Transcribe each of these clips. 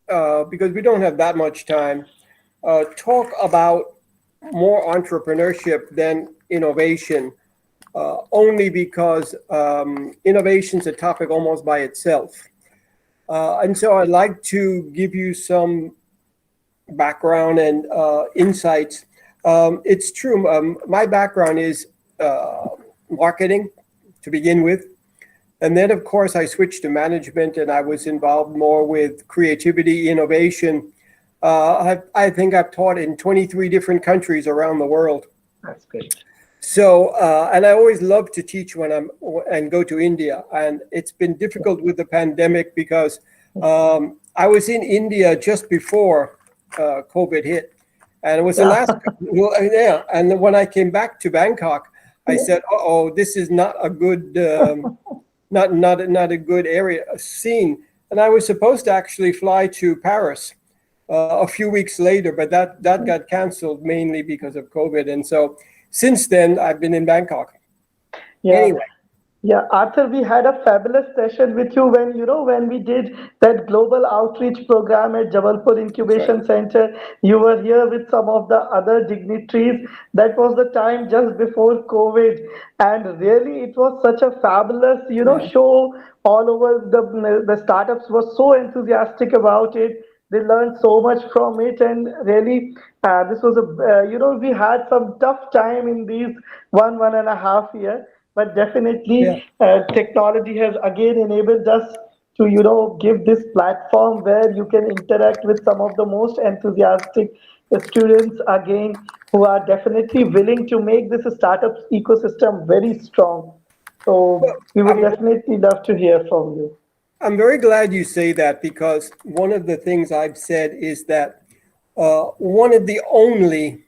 because we don't have that much time, talk about more entrepreneurship than innovation, only because innovation is a topic almost by itself. And so I'd like to give you some background and insights. It's true. My background is marketing to begin with. And then, of course, I switched to management and I was involved more with creativity, innovation. I think I've taught in 23 different countries around the world. That's great. So, and I always love to teach and go to India. And it's been difficult with the pandemic because I was in India just before COVID hit. And it was the last, yeah. And when I came back to Bangkok, I said, "Oh, this is not a good, not a good area scene." And I was supposed to actually fly to Paris a few weeks later, but that got canceled mainly because of COVID. And so since then, I've been in Bangkok. Yeah. Anyway. Yeah, Arthur, we had a fabulous session with you when we did that global outreach program at Jabalpur Incubation Center. You were here with some of the other dignitaries. That was the time just before COVID, and really it was such a fabulous show. All over the startups were so enthusiastic about it. They learned so much from it, and really, this was we had some tough time in these one and a half year. But definitely, technology has again enabled us to, give this platform where you can interact with some of the most enthusiastic students again, who are definitely willing to make this startup ecosystem very strong. So we would definitely love to hear from you. I'm very glad you say that, because one of the things I've said is that one of the only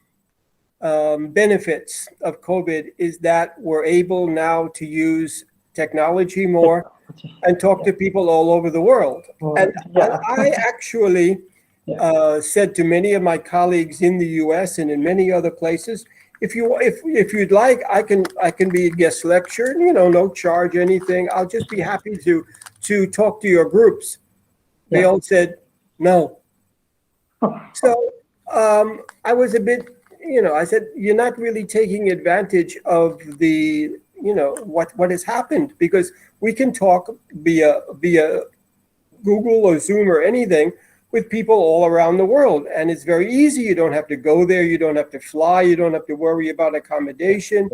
benefits of COVID is that we're able now to use technology more and talk to people all over the world. And I actually said to many of my colleagues in the US and in many other places, if you'd like, I can be a guest lecturer, no charge anything. I'll just be happy to talk to your groups. They all said no. So I was a bit, I said, you're not really taking advantage of the, what has happened, because we can talk via Google or Zoom or anything with people all around the world. And it's very easy. You don't have to go there. You don't have to fly. You don't have to worry about accommodation.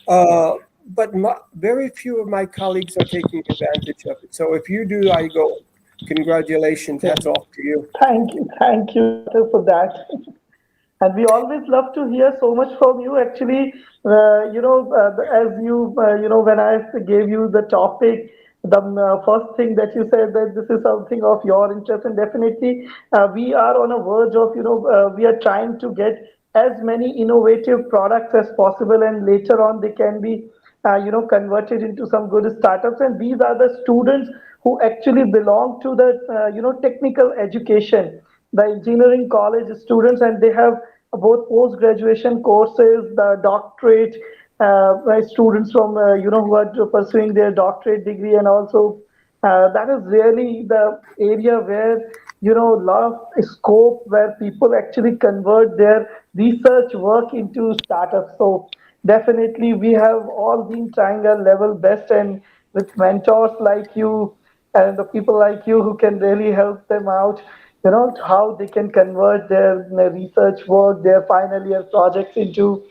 But very few of my colleagues are taking advantage of it. So if you do, I go, congratulations. Hats off to you. Thank you for that. And we always love to hear so much from you. Actually, as you, when I gave you the topic, the first thing that you said that this is something of your interest, and definitely we are on a verge of, we are trying to get as many innovative products as possible, and later on they can be, converted into some good startups. And these are the students who actually belong to the, technical education, the engineering college students, and they have both post-graduation courses, the doctorate students from, who are pursuing their doctorate degree. And also that is really the area where, lot of scope, where people actually convert their research work into startups. So definitely we have all been trying our level best, and with mentors like you and the people like you who can really help them out, how they can convert their research work, their final year projects into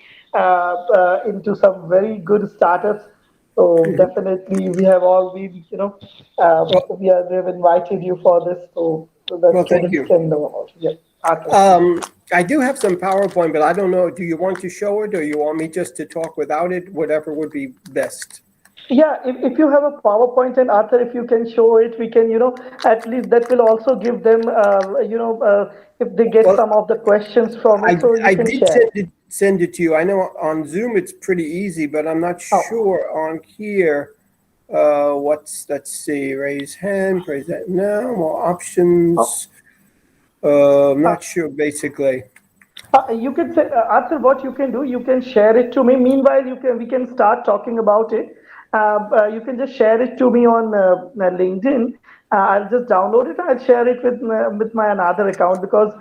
some very good startups. So definitely we have all been, we have invited you for this, so that students can know about it. Yeah. I do have some PowerPoint, but I don't know, do you want to show it, or you want me just to talk without it? Whatever would be best. Yeah, if you have a PowerPoint, and Arthur, if you can show it, we can, at least that will also give them, if they get some of the questions from it, so you can share. Send it to you. I know on Zoom it's pretty easy, but I'm not sure on here. Let's see, raise hand, raise that now, more options. I'm not sure, basically. You can say, Arthur, what you can do, you can share it to me. Meanwhile, we can start talking about it. You can just share it to me on LinkedIn. I'll just download it. I'll share it with my another account because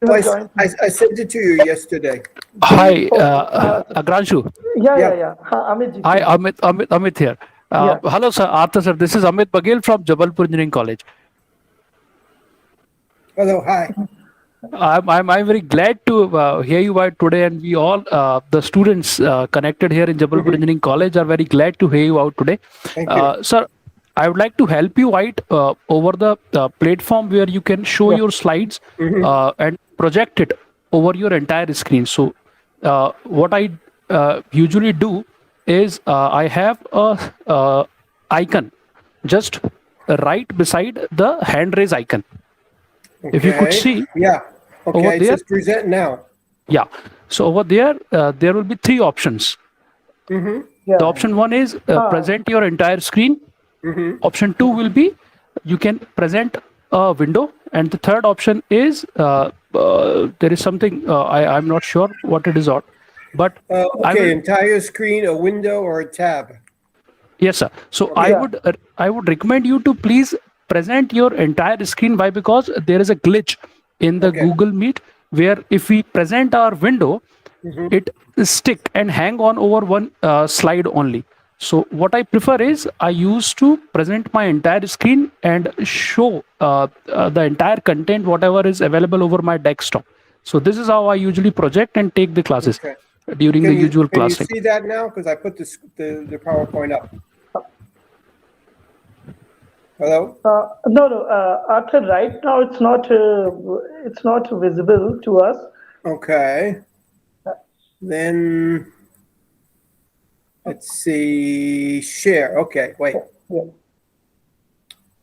you Oh, have joined. I sent it to you yesterday. Hi, Oh, Agranshu. yeah, Yeah. yeah. Amit ji, Hi, please. Amit here. Yeah. Hello, sir. Arthur, sir. This is Amit Bagel from Jabalpur Engineering College. Hello, hi. I'm very glad to hear you out today, and we all the students connected here in Jabalpur Mhm. Engineering College are very glad to hear you out today. Thank you. Sir, I would like to help you out over the platform where you can show Yeah. your slides Mhm. and project it over your entire screen. So, what I usually do is I have a icon just right beside the hand raise icon. If you could Okay. see Yeah. over Okay. It there, says present now. yeah. So over there, there will be three options. Mm-hmm. The Yeah. option one is Ah, present your entire screen. Mm-hmm. Option two will be you can present a window, and the third option is there is something I'm not sure what it is on, but I Okay. will. Entire screen, a window, or a tab. Yes, sir. So Okay. yeah. I would recommend you to please present your entire screen. Why? Because there is a glitch in the Okay. Google Meet where if we present our window, Mm-hmm. it stick and hang on over one slide only. So what I prefer is I used to present my entire screen and show the entire content whatever is available over my desktop. So this is how I usually project and take the classes Okay. during the usual Can you class time. see that now? Because I put the PowerPoint up. Hello. No, no, Arthur. Right now, it's not visible to us. Okay. Then let's see. Share. Okay. Wait. Yeah.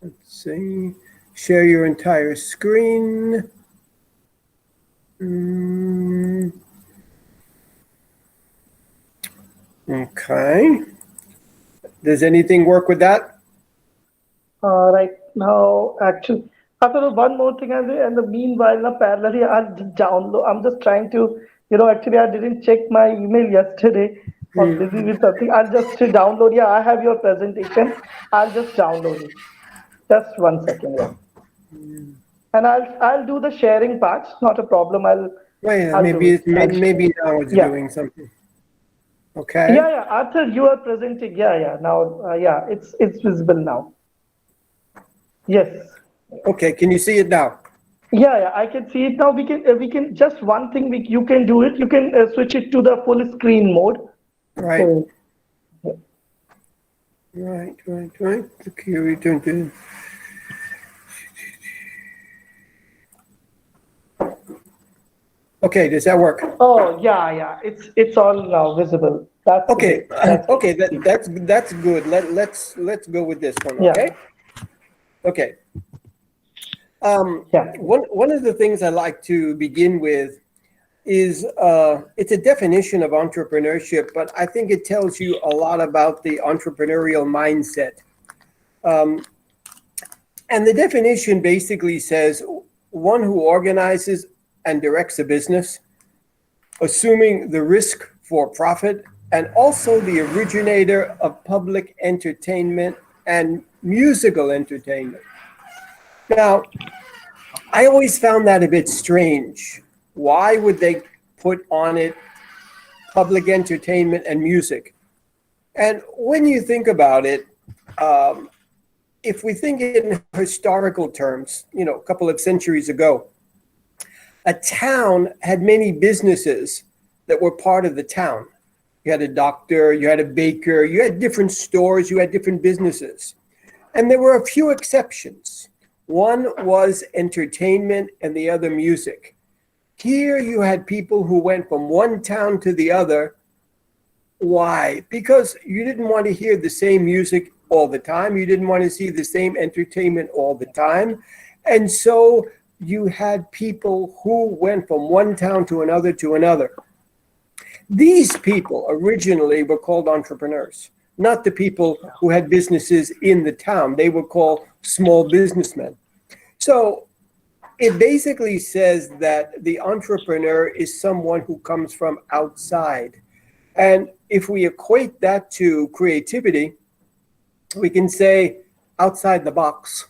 Let's see. Share your entire screen. Okay. Does anything work with that? Right now, actually, after one more thing, and the meanwhile, parallelly, I'll just download. I'm just trying to, actually, I didn't check my email yesterday. Was busy with something. I'll just download. Yeah, I have your presentation. I'll just download it. Just 1 second, yeah. And I'll do the sharing part. Not a problem. Wait. I'll do it. Maybe now it's Yeah. doing something. Okay. Yeah, yeah. Arthur, you are presenting. Yeah, yeah. Now, yeah, it's visible now. Yes. Okay. Can you see it now? Yeah, yeah, I can see it now. We can just one thing you can do it. You can switch it to the full screen mode. Right. So, Right. Okay. Return to. Okay. Does that work? oh yeah, yeah, it's all now visible. That's Okay. great. That's Okay. great. That's good. Let's go with this one. Yeah. Okay. Okay. Yeah. One of the things I like to begin with is it's a definition of entrepreneurship, but I think it tells you a lot about the entrepreneurial mindset. And the definition basically says one who organizes and directs a business, assuming the risk for profit, and also the originator of public entertainment and musical entertainment. Now, I always found that a bit strange. Why would they put on it public entertainment and music? And when you think about it, if we think in historical terms, a couple of centuries ago, a town had many businesses that were part of the town. You had a doctor, you had a baker, you had different stores, you had different businesses. And there were a few exceptions. One was entertainment and the other music. Here you had people who went from one town to the other. Why? Because you didn't want to hear the same music all the time. You didn't want to see the same entertainment all the time. And so you had people who went from one town to another to another. These people originally were called entrepreneurs, not the people who had businesses in the town. They were called small businessmen. So it basically says that the entrepreneur is someone who comes from outside. And if we equate that to creativity, we can say outside the box,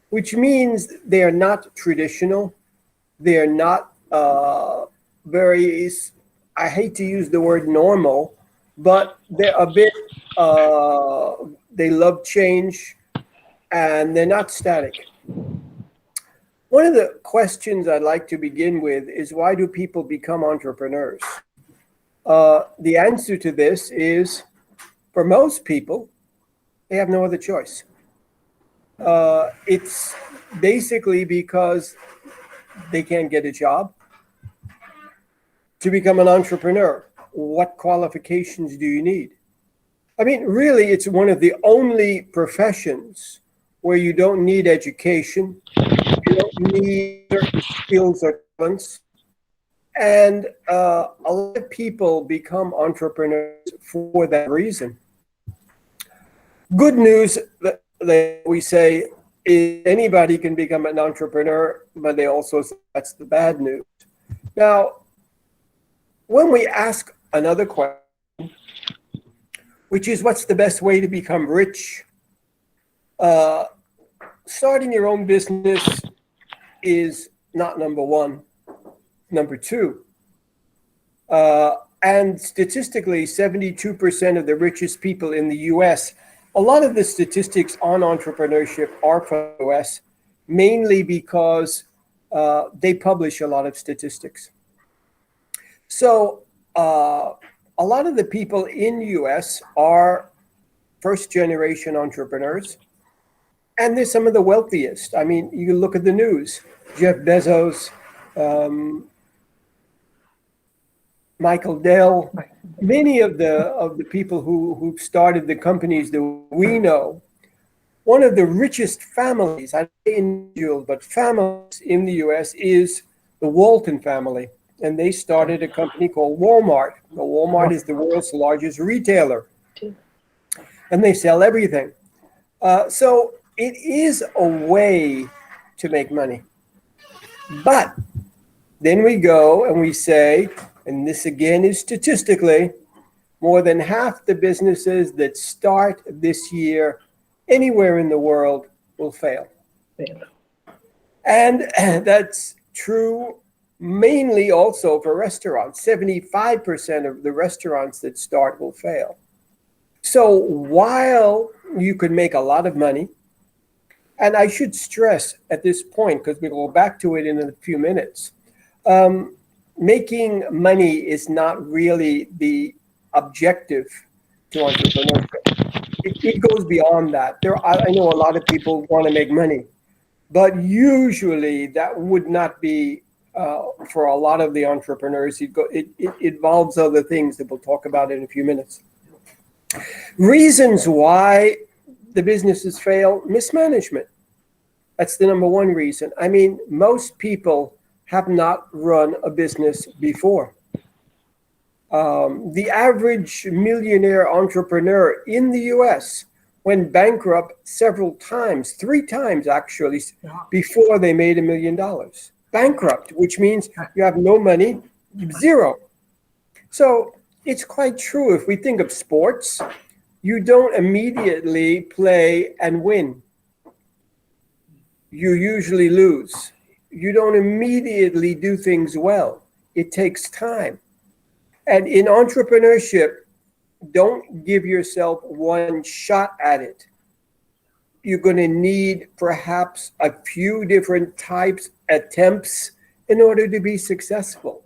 which means they are not traditional. They are not very, I hate to use the word normal, but they're a bit, they love change and they're not static. One of the questions I'd like to begin with is, why do people become entrepreneurs? The answer to this is, for most people, they have no other choice. It's basically because they can't get a job. To become an entrepreneur, what qualifications do you need? I mean, really, it's one of the only professions where you don't need education, you don't need certain skills or talents. And a lot of people become entrepreneurs for that reason. Good news that we say is anybody can become an entrepreneur, but they also say that's the bad news. Now, when we ask another question, which is, what's the best way to become rich? Starting your own business is not number one. Number two, and statistically, 72% of the richest people in the US, a lot of the statistics on entrepreneurship are from the US, mainly because they publish a lot of statistics. So a lot of the people in the US are first-generation entrepreneurs, and they're some of the wealthiest. I mean, you look at the news, Jeff Bezos, Michael Dell, many of the people who started the companies that we know. One of the richest families, I say individuals, but families in the US is the Walton family. And they started a company called Walmart. Now, Walmart is the world's largest retailer. And they sell everything. So it is a way to make money. But then we go and we say, and this again is statistically, more than half the businesses that start this year anywhere in the world will fail. And that's true mainly also for restaurants. 75% of the restaurants that start will fail. So while you could make a lot of money, and I should stress at this point, because we'll go back to it in a few minutes, making money is not really the objective to entrepreneurship. It goes beyond that. I know a lot of people want to make money, but usually that would not be for a lot of the entrepreneurs. It involves other things that we'll talk about in a few minutes. Reasons why the businesses fail: mismanagement. That's the number one reason. I mean, most people have not run a business before. The average millionaire entrepreneur in the US went bankrupt several times, 3 times actually, before they made $1 million. Bankrupt, which means you have no money, zero. So it's quite true. If we think of sports, you don't immediately play and win. You usually lose. You don't immediately do things well. It takes time. And in entrepreneurship, don't give yourself one shot at it. You're going to need perhaps a few different types, attempts in order to be successful.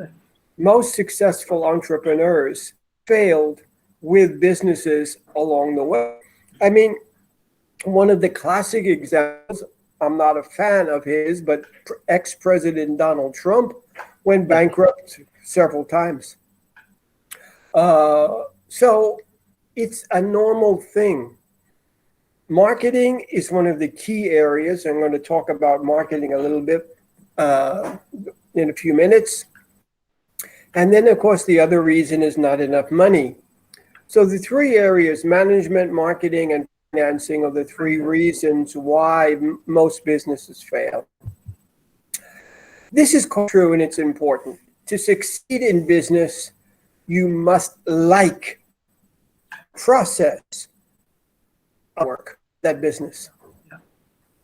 Most successful entrepreneurs failed with businesses along the way. I mean, one of the classic examples, I'm not a fan of his, but ex-President Donald Trump went bankrupt several times. So it's a normal thing. Marketing is one of the key areas. I'm going to talk about marketing a little bit in a few minutes. And then, of course, the other reason is not enough money. So the 3 areas, management, marketing, and financing, are the 3 reasons why most businesses fail. This is true and it's important. To succeed in business, you must like process. work, that business.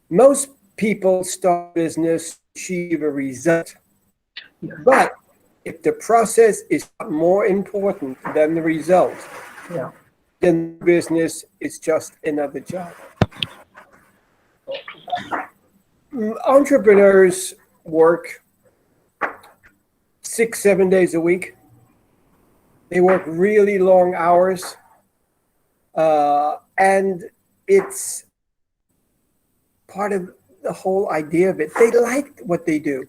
Most people start a business to achieve a result. But if the process is more important than the result, then business is just another job. Entrepreneurs work 6-7 days a week. They work really long hours, and it's part of the whole idea of it. They like what they do.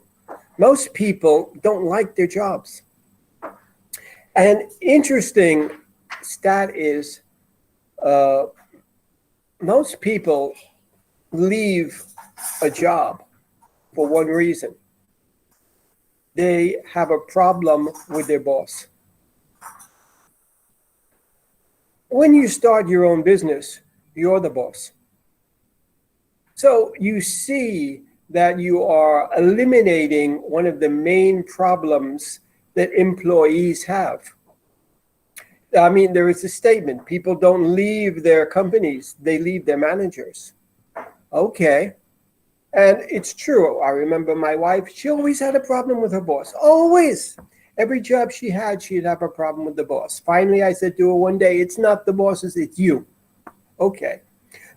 Most people don't like their jobs. An interesting stat is most people leave a job for one reason. They have a problem with their boss. When you start your own business, you're the boss. So you see that you are eliminating one of the main problems that employees have. I mean, there is a statement, people don't leave their companies, they leave their managers. Okay. And it's true. I remember my wife, she always had a problem with her boss. Always. Every job she had, she'd have a problem with the boss. Finally, I said to her one day, it's not the bosses, it's you. Okay.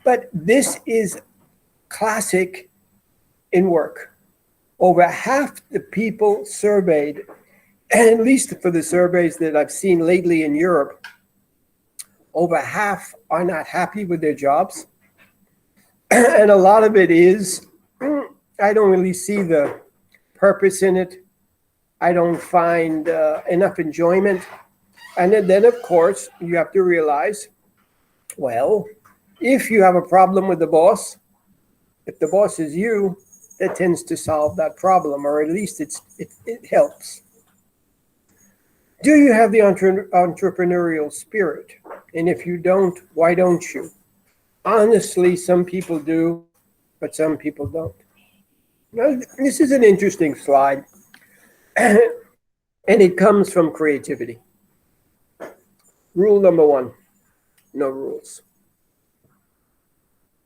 But this is classic in work. Over half the people surveyed, at least for the surveys that I've seen lately in Europe, over half are not happy with their jobs. And a lot of it is, I don't really see the purpose in it. I don't find enough enjoyment. And then, of course, you have to realize, well, if you have a problem with the boss, if the boss is you, that tends to solve that problem, or at least it helps. Do you have the entrepreneurial spirit? And if you don't, why don't you? Honestly, some people do, but some people don't. Now, this is an interesting slide, and it comes from creativity. Rule number 1, no rules.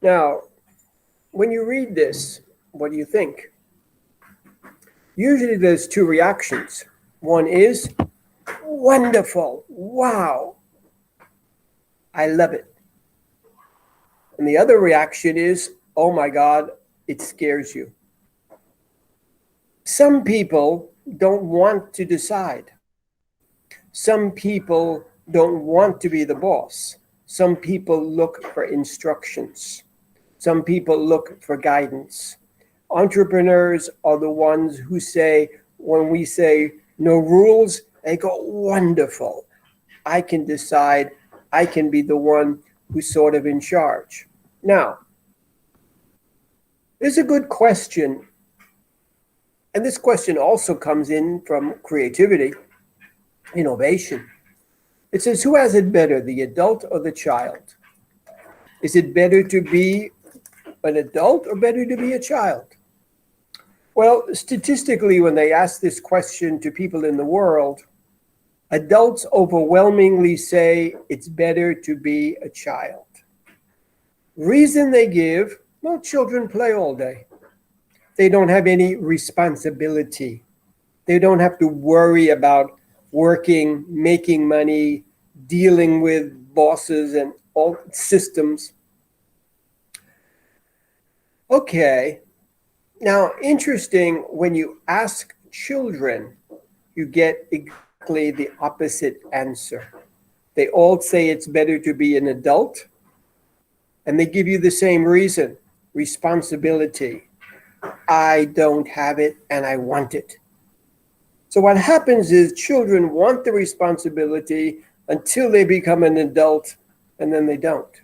Now, when you read this, what do you think? Usually there's 2 reactions. One is, wonderful, wow, I love it. And the other reaction is, oh my God, it scares you. Some people don't want to decide. Some people don't want to be the boss. Some people look for instructions. Some people look for guidance. Entrepreneurs are the ones who say, when we say no rules, they go, wonderful. I can decide. I can be the one who's sort of in charge. Now, there's a good question. And this question also comes in from creativity, innovation. It says, who has it better, the adult or the child? Is it better to be an adult or better to be a child? Well, statistically, when they ask this question to people in the world, adults overwhelmingly say it's better to be a child. Reason they give, well, children play all day. They don't have any responsibility. They don't have to worry about working, making money, dealing with bosses and all systems. Okay. Now, interesting, when you ask children, you get exactly the opposite answer. They all say it's better to be an adult, and they give you the same reason, responsibility. I don't have it and I want it. So what happens is children want the responsibility until they become an adult, and then they don't.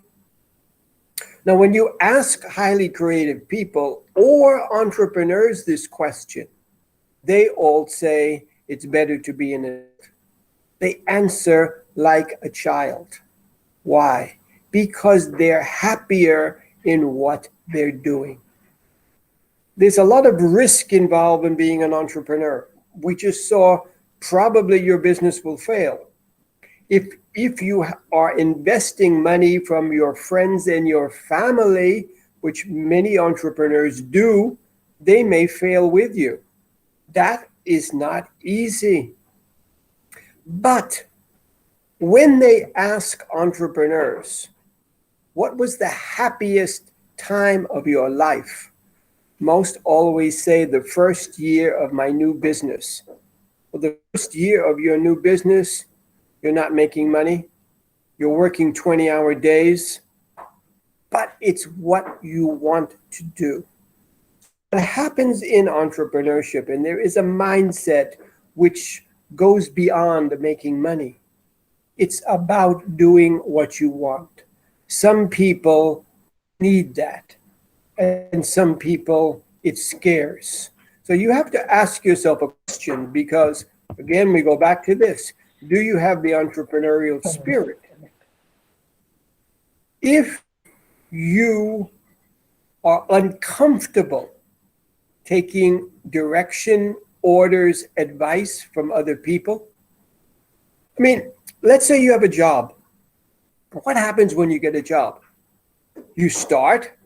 Now, when you ask highly creative people or entrepreneurs this question, they all say it's better to be an adult. They answer like a child. Why? Because they're happier in what they're doing. There's a lot of risk involved in being an entrepreneur. We just saw probably your business will fail. If you are investing money from your friends and your family, which many entrepreneurs do, they may fail with you. That is not easy. But when they ask entrepreneurs, what was the happiest time of your life? Most always say the first year of my new business. Well, the first year of your new business, you're not making money. You're working 20-hour days, but it's what you want to do. What happens in entrepreneurship, and there is a mindset which goes beyond making money. It's about doing what you want. Some people need that, and some people it scares. So you have to ask yourself a question, because again, we go back to this. Do you have the entrepreneurial spirit? If you are uncomfortable taking direction, orders, advice from other people, I mean, let's say you have a job. What happens when you get a job? You start,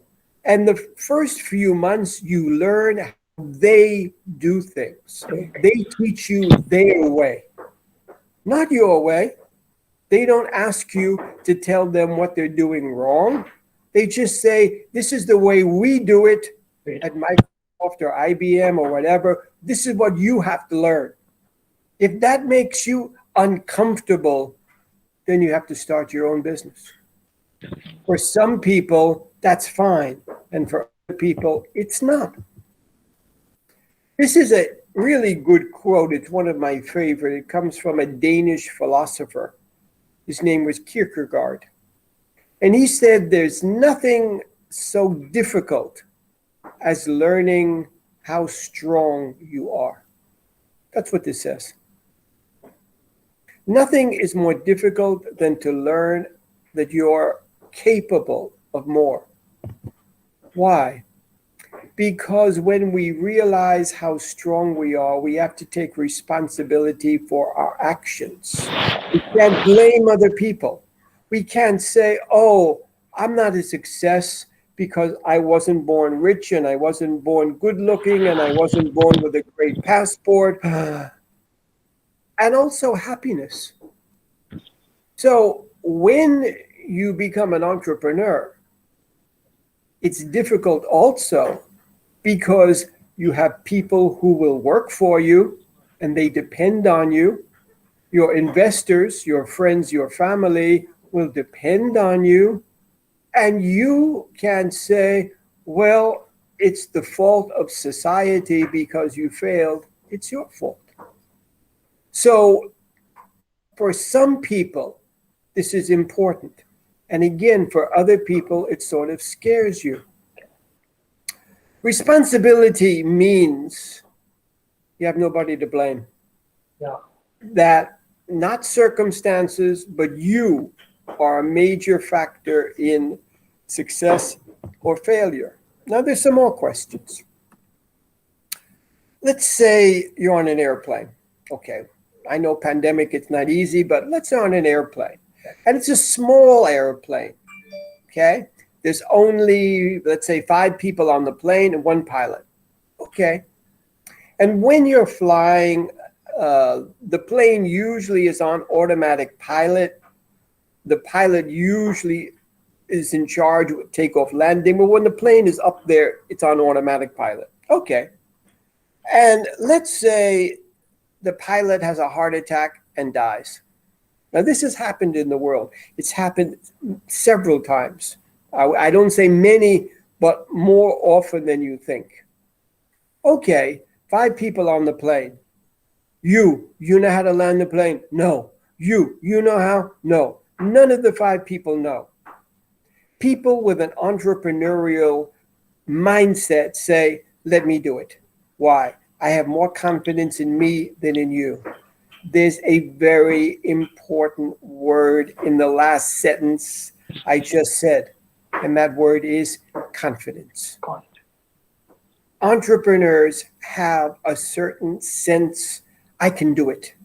and the first few months you learn how they do things. They teach you their way, not your way. They don't ask you to tell them what they're doing wrong. They just say, this is the way we do it at Microsoft or IBM or whatever. This is what you have to learn. If that makes you uncomfortable, then you have to start your own business. For some people, that's fine. And for other people, it's not. This is a really good quote. It's one of my favorite. It comes from a Danish philosopher. His name was Kierkegaard. And he said, there's nothing so difficult as learning how strong you are. That's what this says. Nothing is more difficult than to learn that you're capable of more. Why? Because when we realize how strong we are, we have to take responsibility for our actions. We can't blame other people. We can't say, oh, I'm not a success because I wasn't born rich and I wasn't born good looking and I wasn't born with a great passport. And also happiness. So when you become an entrepreneur, it's difficult also because you have people who will work for you and they depend on you. Your investors, your friends, your family will depend on you. And you can say, well, it's the fault of society because you failed. It's your fault. So for some people, this is important. And again, for other people, it sort of scares you. Responsibility means you have nobody to blame. Yeah. That not circumstances, but you are a major factor in success or failure. Now, there's some more questions. Let's say you're on an airplane. Okay, I know pandemic, it's not easy, but let's say on an airplane. And it's a small airplane, okay? There's only, let's say, 5 people on the plane and 1 pilot. Okay. And when you're flying, the plane usually is on automatic pilot. The pilot usually is in charge of takeoff, landing. But when the plane is up there, it's on automatic pilot. Okay. And let's say the pilot has a heart attack and dies. Now, this has happened in the world. It's happened several times. I don't say many, but more often than you think. Okay, 5 people on the plane. You know how to land the plane? No. You know how? No. None of the 5 people know. People with an entrepreneurial mindset say, let me do it. Why? I have more confidence in me than in you. There's a very important word in the last sentence I just said, and that word is confidence. Entrepreneurs have a certain sense, I can do it.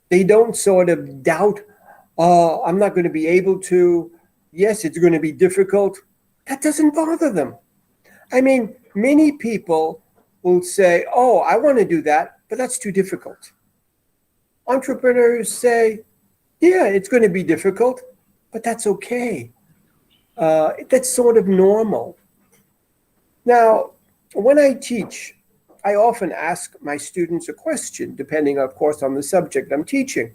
They don't sort of doubt, I'm not going to be able to. Yes, it's going to be difficult. That doesn't bother them. I mean, many people will say, oh, I want to do that, but that's too difficult. Entrepreneurs say, yeah, it's going to be difficult, but that's okay. That's sort of normal. Now, when I teach, I often ask my students a question, depending, of course, on the subject I'm teaching.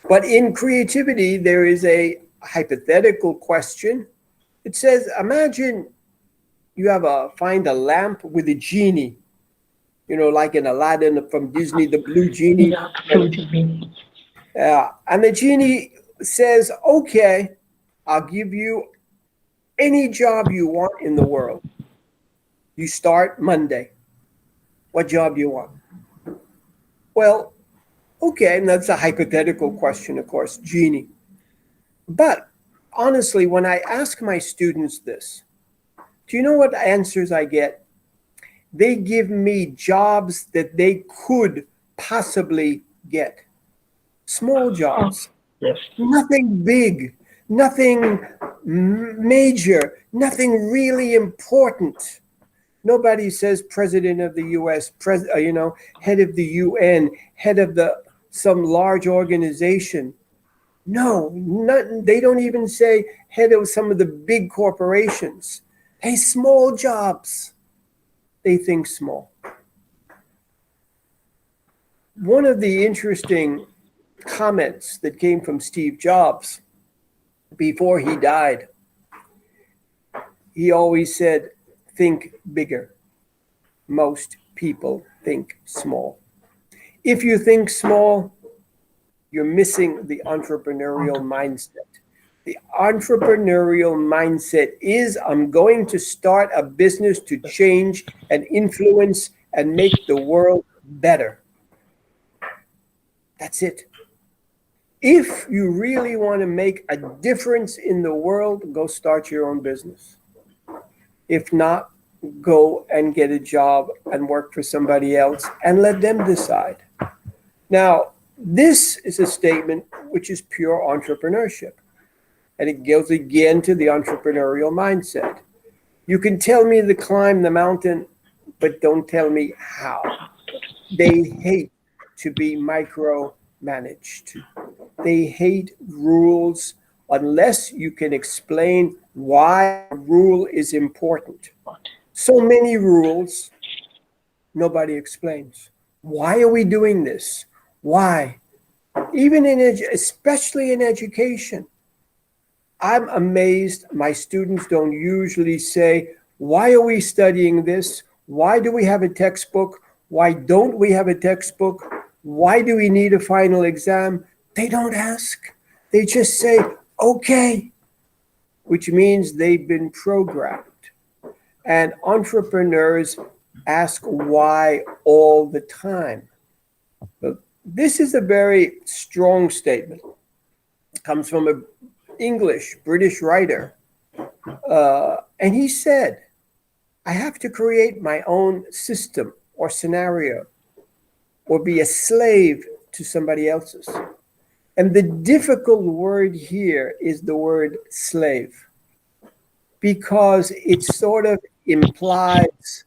But in creativity, there is a hypothetical question. It says, imagine you find a lamp with a genie, like in Aladdin from Disney, the blue genie. Yeah, blue genie. And the genie says, okay, I'll give you any job you want in the world. You start Monday. What job do you want? Well, okay, and that's a hypothetical question, of course, genie. But honestly, when I ask my students this, do you know what answers I get? They give me jobs that they could possibly get. Small jobs. Yes. Nothing big, nothing major, nothing really important. Nobody says president of the US, head of the UN, head of some large organization. No, they don't even say head of some of the big corporations. Hey, small jobs. They think small. One of the interesting comments that came from Steve Jobs before he died, he always said, think bigger. Most people think small. If you think small, you're missing the entrepreneurial mindset. The entrepreneurial mindset is, I'm going to start a business to change and influence and make the world better. That's it. If you really want to make a difference in the world, go start your own business. If not, go and get a job and work for somebody else and let them decide. Now, this is a statement which is pure entrepreneurship. And it goes again to the entrepreneurial mindset. You can tell me to climb the mountain, but don't tell me how. They hate to be micromanaged. They hate rules unless you can explain why a rule is important. So many rules, nobody explains. Why are we doing this? Why? Even especially in education. I'm amazed my students don't usually say, why are we studying this? Why do we have a textbook? Why don't we have a textbook? Why do we need a final exam? They don't ask. They just say, okay, which means they've been programmed. And entrepreneurs ask why all the time. But this is a very strong statement. It comes from an British writer. And he said, I have to create my own system or scenario or be a slave to somebody else's. And the difficult word here is the word slave, because it sort of implies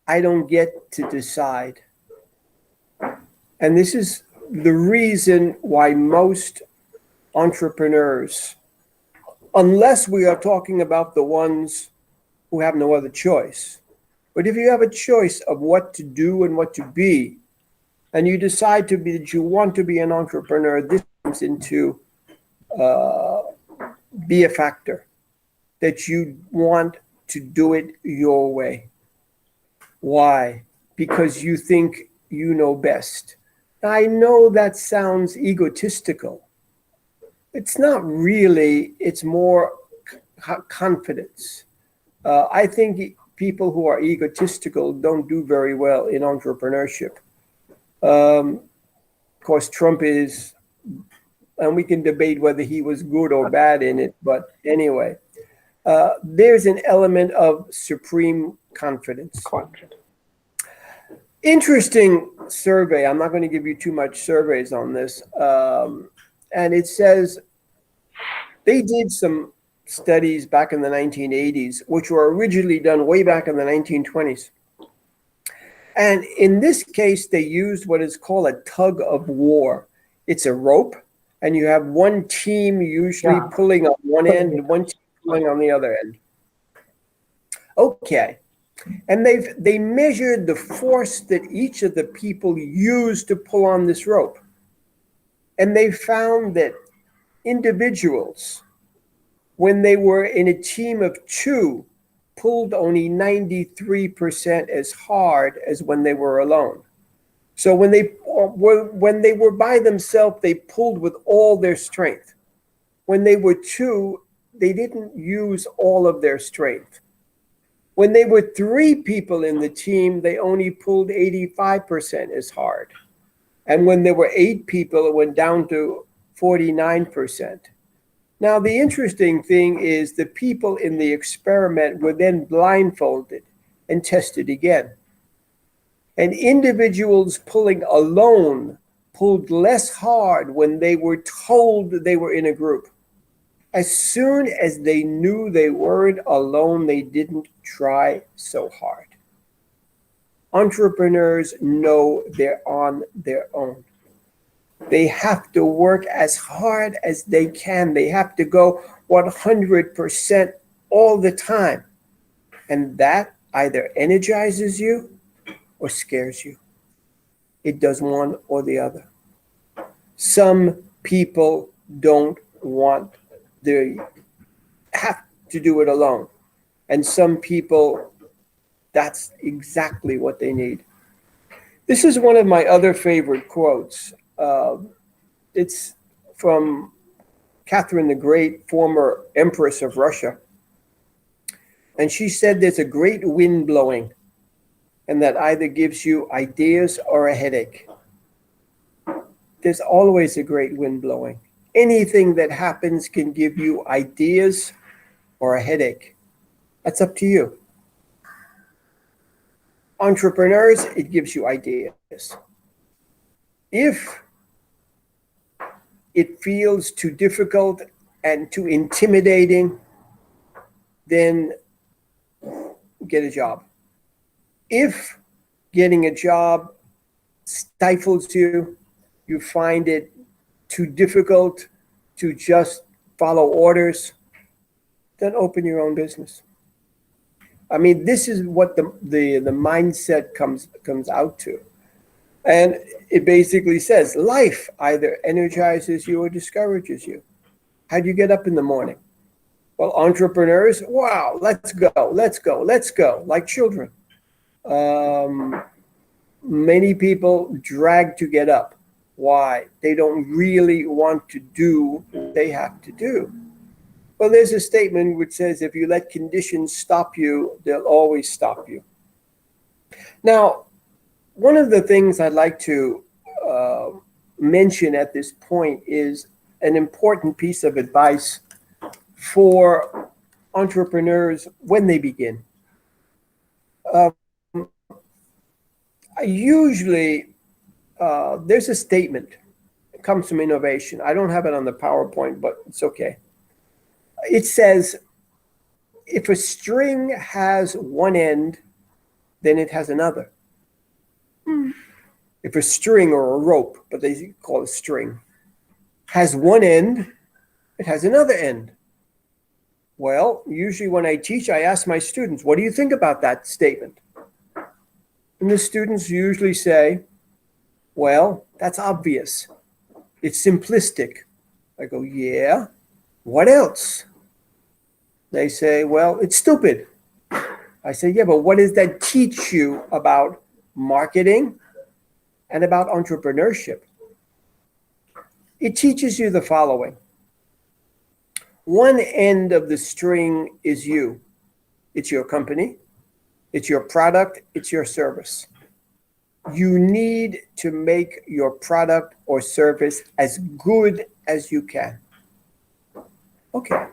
I don't get to decide. And this is the reason why most entrepreneurs, unless we are talking about the ones who have no other choice, but if you have a choice of what to do and what to be, and you decide that you want to be an entrepreneur, this comes into be a factor, that you want to do it your way. Why? Because you think you know best. I know that sounds egotistical. It's not really, it's more confidence. I think people who are egotistical don't do very well in entrepreneurship. Of course, Trump is, and we can debate whether he was good or bad in it, but anyway, there's an element of supreme confidence. Interesting survey. I'm not going to give you too much surveys on this. and it says they did some studies back in the 1980s, which were originally done way back in the 1920s. And in this case, they used what is called a tug of war. It's a rope, and you have one team usually pulling on one end and one team pulling on the other end. Okay. And they measured the force that each of the people used to pull on this rope. And they found that individuals, when they were in a team of two, pulled only 93% as hard as when they were alone. So when they were by themselves, they pulled with all their strength. When they were two, they didn't use all of their strength. When they were three people in the team, they only pulled 85% as hard. And when there were 8 people, it went down to 49%. Now, the interesting thing is the people in the experiment were then blindfolded and tested again. And individuals pulling alone pulled less hard when they were told they were in a group. As soon as they knew they weren't alone, they didn't try so hard. Entrepreneurs know they're on their own. They have to work as hard as they can. They have to go 100% all the time. And that either energizes you or scares you. It does one or the other. Some people don't want, they have to do it alone. And some people, that's exactly what they need. This is one of my other favorite quotes. It's from Catherine the Great, former Empress of Russia. And she said there's a great wind blowing, and that either gives you ideas or a headache. There's always a great wind blowing. Anything that happens can give you ideas or a headache. That's up to you. Entrepreneurs, it gives you ideas. If it feels too difficult and too intimidating, then get a job. If getting a job stifles you, you find it too difficult to just follow orders, then open your own business. I mean, this is what the mindset comes out to. And it basically says life either energizes you or discourages you. How do you get up in the morning? Well, entrepreneurs, wow, let's go, like children. Many people drag to get up. Why? They don't really want to do what they have to do. Well, there's a statement which says if you let conditions stop you, they'll always stop you. Now, one of the things I'd like to mention at this point is an important piece of advice for entrepreneurs when they begin. Usually, there's a statement. It comes from innovation. I don't have it on the PowerPoint, but it's okay. It says, if a string has one end, then it has another. If a string or a rope, but they call it string, has one end, it has another end. Well, usually when I teach, I ask my students, what do you think about that statement? And the students usually say, well, that's obvious. It's simplistic. I go, yeah. What else? They say, well, it's stupid. I say, yeah, but what does that teach you about marketing and about entrepreneurship? It teaches you the following. One end of the string is you. It's your company. It's your product. It's your service. You need to make your product or service as good as you can. Okay.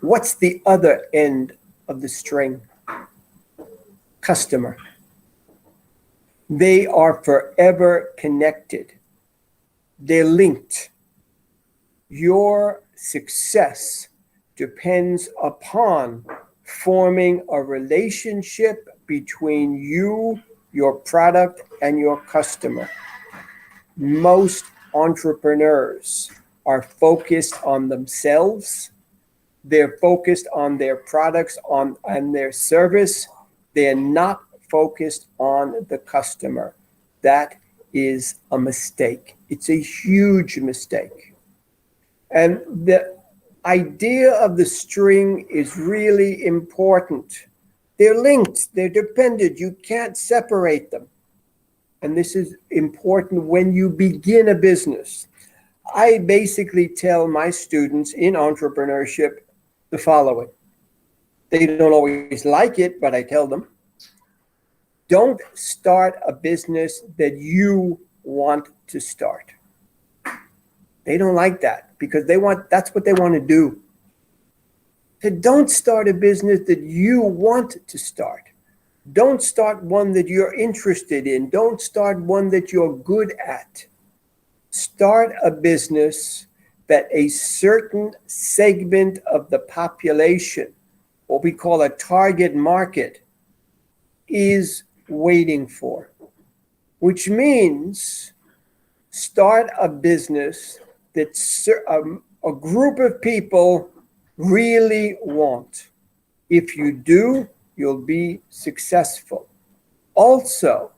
What's the other end of the string? Customer. They are forever connected. They're linked. Your success depends upon forming a relationship between you, your product, and your customer. Most entrepreneurs are focused on themselves. They're focused on their products and their service. They're not focused on the customer. That is a mistake. It's a huge mistake. And the idea of the string is really important. They're linked, they're dependent. You can't separate them. And this is important when you begin a business. I basically tell my students in entrepreneurship the following. They don't always like it, but I tell them, don't start a business that you want to start. They don't like that because that's what they want to do. So don't start a business that you want to start. Don't start one that you're interested in. Don't start one that you're good at. Start a business that a certain segment of the population, what we call a target market, is waiting for, which means start a business that a group of people really want. If you do, you'll be successful. Also,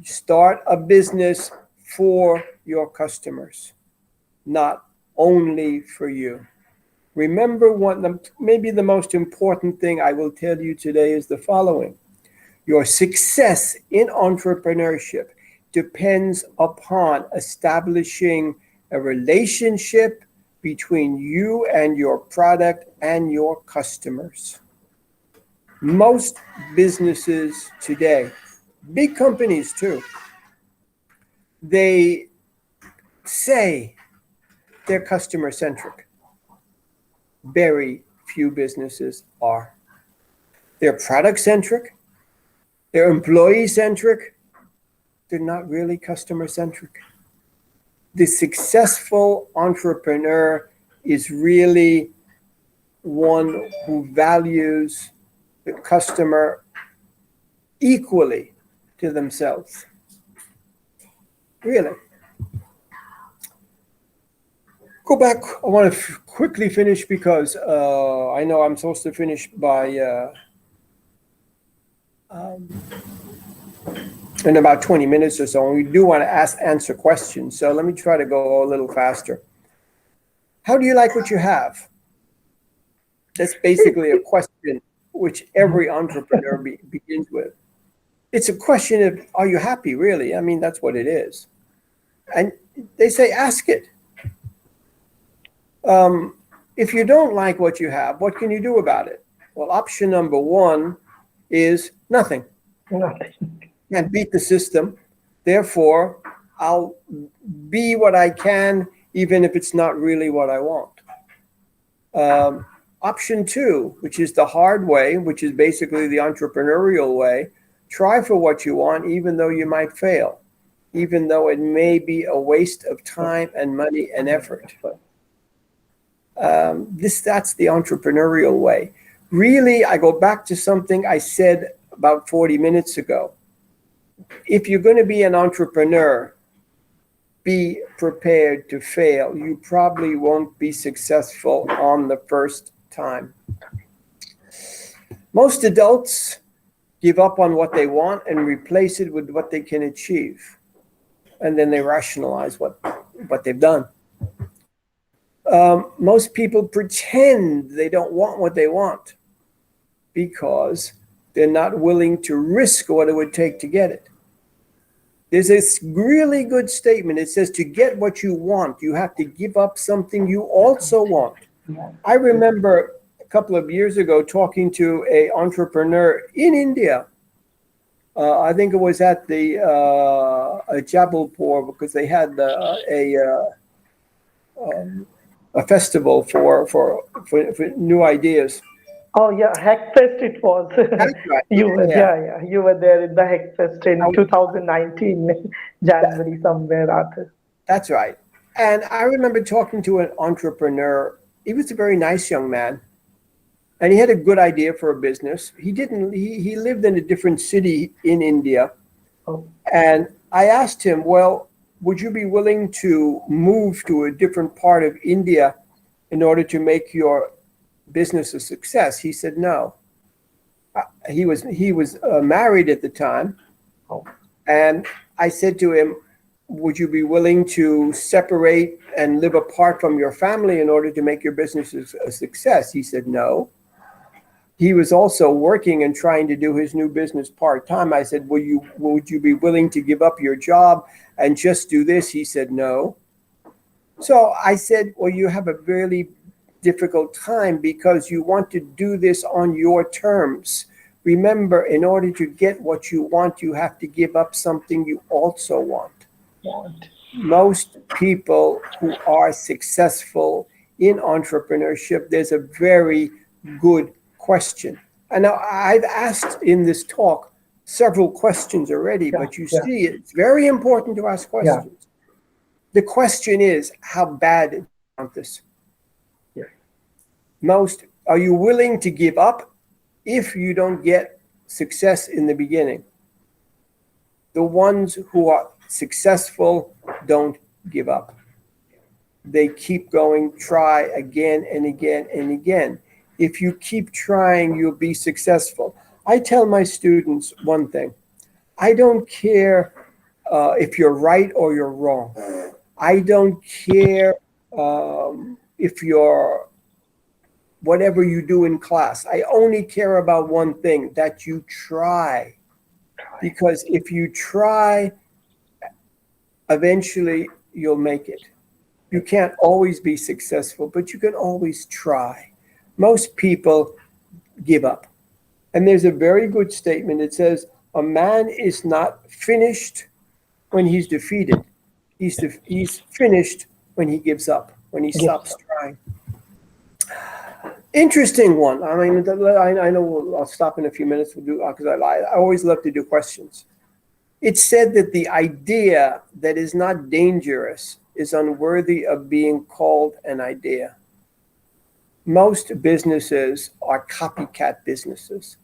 start a business for your customers, not only for you. Remember, maybe the most important thing I will tell you today is the following. Your success in entrepreneurship depends upon establishing a relationship between you and your product and your customers. Most businesses today, big companies too, they say they're customer-centric. Very few businesses are. They're product-centric. They're employee-centric. They're not really customer-centric. The successful entrepreneur is really one who values the customer equally to themselves. Really. Go back. I want to quickly finish because I know I'm supposed to finish by in about 20 minutes or so, and we do want to answer questions. So let me try to go a little faster. How do you like what you have? That's basically a question which every entrepreneur begins with. It's a question of, are you happy, really? I mean, that's what it is. And they say, ask it. If you don't like what you have, what can you do about it? Well, option number one is nothing. Nothing. Can't beat the system. Therefore, I'll be what I can, even if it's not really what I want. Option two, which is the hard way, which is basically the entrepreneurial way, try for what you want, even though you might fail, even though it may be a waste of time and money and effort. That's the entrepreneurial way. Really, I go back to something I said about 40 minutes ago. If you're going to be an entrepreneur, be prepared to fail. You probably won't be successful on the first time. Most adults give up on what they want and replace it with what they can achieve. And then they rationalize what they've done. Most people pretend they don't want what they want because they're not willing to risk what it would take to get it. There's this really good statement. It says to get what you want, you have to give up something you also want. I remember a couple of years ago talking to an entrepreneur in India. I think it was at the Jabalpur, because they had a festival for new ideas. Oh yeah, Hackfest it was. That's right. You were there in the Hackfest in 2019, January somewhere, Arthur. That's right. And I remember talking to an entrepreneur. He was a very nice young man, and he had a good idea for a business. He lived in a different city in India. Oh, And I asked him, well, would you be willing to move to a different part of India in order to make your business a success? He said no. He was married at the time. oh, And I said to him, would you be willing to separate and live apart from your family in order to make your business a success? He said no. He was also working and trying to do his new business part-time. I said, would you be willing to give up your job and just do this? He said no. So I said, well, you have a really difficult time because you want to do this on your terms. Remember, in order to get what you want, you have to give up something you also want. Most people who are successful in entrepreneurship, there's a very good question. And now I've asked in this talk several questions already, but you see, it's very important to ask questions. The question is, how bad do you want this? Are you willing to give up if you don't get success in the beginning? The ones who are successful don't give up. They keep going, try again and again and again. If you keep trying, you'll be successful. I tell my students one thing. I don't care if you're right or you're wrong. I don't care if you're whatever you do in class. I only care about one thing, that you try. Because if you try, eventually you'll make it. You can't always be successful, but you can always try. Most people give up. And there's a very good statement. It says, a man is not finished when he's defeated. He's finished when he gives up, when he stops trying. Interesting one. I mean, I know I'll stop in a few minutes because I always love to do questions. It's said that the idea that is not dangerous is unworthy of being called an idea. Most businesses are copycat businesses.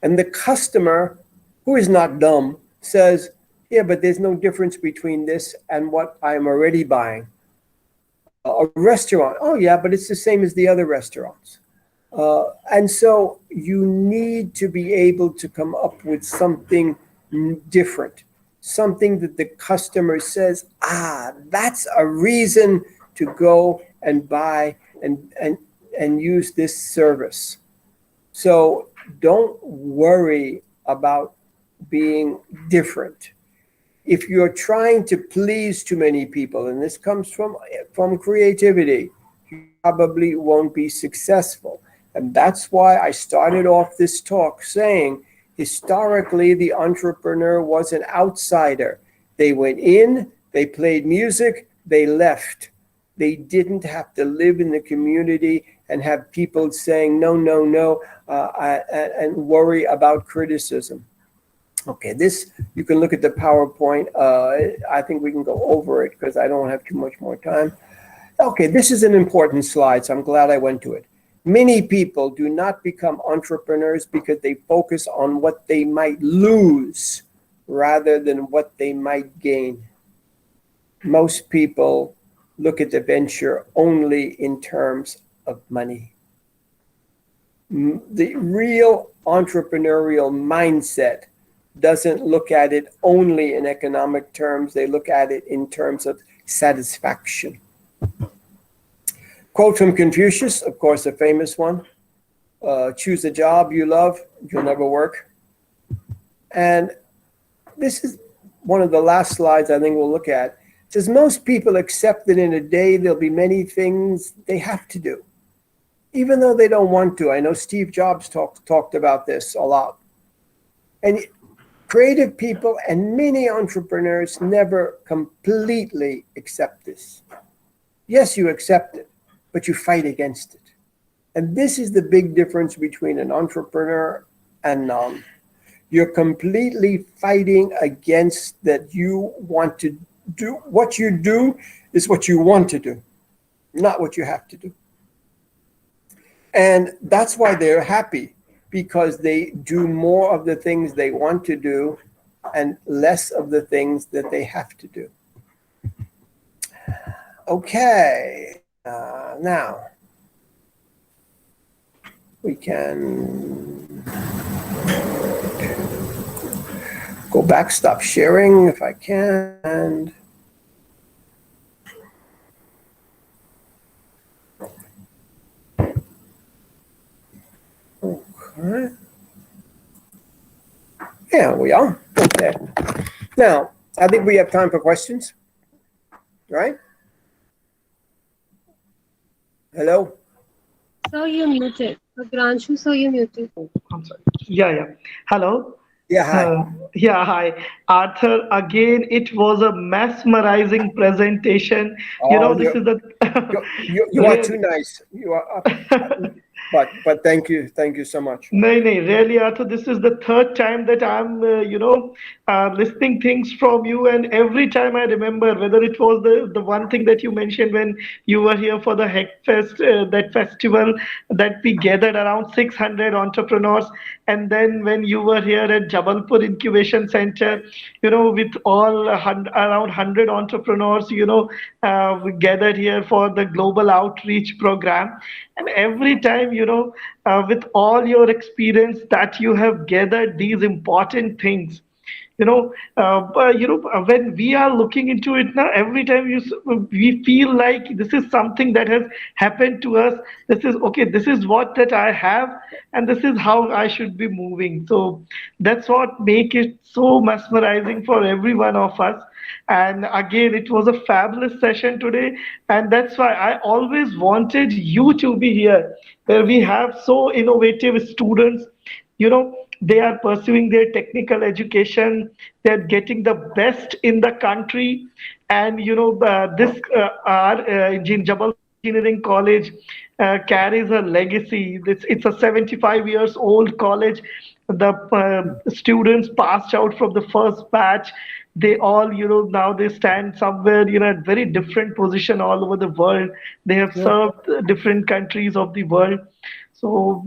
And the customer, who is not dumb, says, yeah, but there's no difference between this and what I'm already buying. A restaurant, oh yeah, but it's the same as the other restaurants. And so you need to be able to come up with something different, something that the customer says, that's a reason to go and buy and use this service. So don't worry about being different. If you're trying to please too many people, and this comes from creativity, you probably won't be successful. And that's why I started off this talk saying, historically, the entrepreneur was an outsider. They went in, they played music, they left. They didn't have to live in the community and have people saying, no, and worry about criticism. Okay, this, you can look at the PowerPoint. I think we can go over it because I don't have too much more time. Okay, this is an important slide, so I'm glad I went to it. Many people do not become entrepreneurs because they focus on what they might lose rather than what they might gain. Most people look at the venture only in terms of money. The real entrepreneurial mindset doesn't look at it only in economic terms. They look at it in terms of satisfaction. Quote from Confucius, of course, a famous one. Choose a job you love, you'll never work. And this is one of the last slides I think we'll look at. It says most people accept that in a day there'll be many things they have to do, even though they don't want to. I know Steve Jobs talked about this a lot. And creative people and many entrepreneurs never completely accept this. Yes, you accept it, but you fight against it. And this is the big difference between an entrepreneur and none. You're completely fighting against that you want to what you do is what you want to do, not what you have to do. And that's why they're happy, because they do more of the things they want to do and less of the things that they have to do. Okay, now we can go back, stop sharing if I can. And okay. There we are. Okay. Now, I think we have time for questions, right? Hello? Sir, you're muted. Granshu, sir, you're muted. I'm sorry. Yeah. Hello. Yeah, hi. Yeah, hi. Arthur, again, it was a mesmerizing presentation. This is the You are too nice. You are, but thank you so much. No, really, Arthur, this is the third time that I'm, listening things from you, and every time I remember whether it was the one thing that you mentioned when you were here for the Hackfest, that festival that we gathered around 600 entrepreneurs, and then when you were here at Jabalpur Incubation Center, with all around 100 entrepreneurs, we gathered here for the global outreach program, and every time, with all your experience that you have gathered these important things, when we are looking into it now, every time we feel like this is something that has happened to us. This is okay. This is what that I have, and this is how I should be moving. So that's what make it so mesmerizing for every one of us. And again, it was a fabulous session today, and that's why I always wanted you to be here, where we have so innovative students. They are pursuing their technical education, they're getting the best in the country, and this in Jabal Engineering College carries a legacy. It's a 75 years old college. The students passed out from the first batch. They all, now they stand somewhere, at very different position all over the world. They have served different countries of the world. So,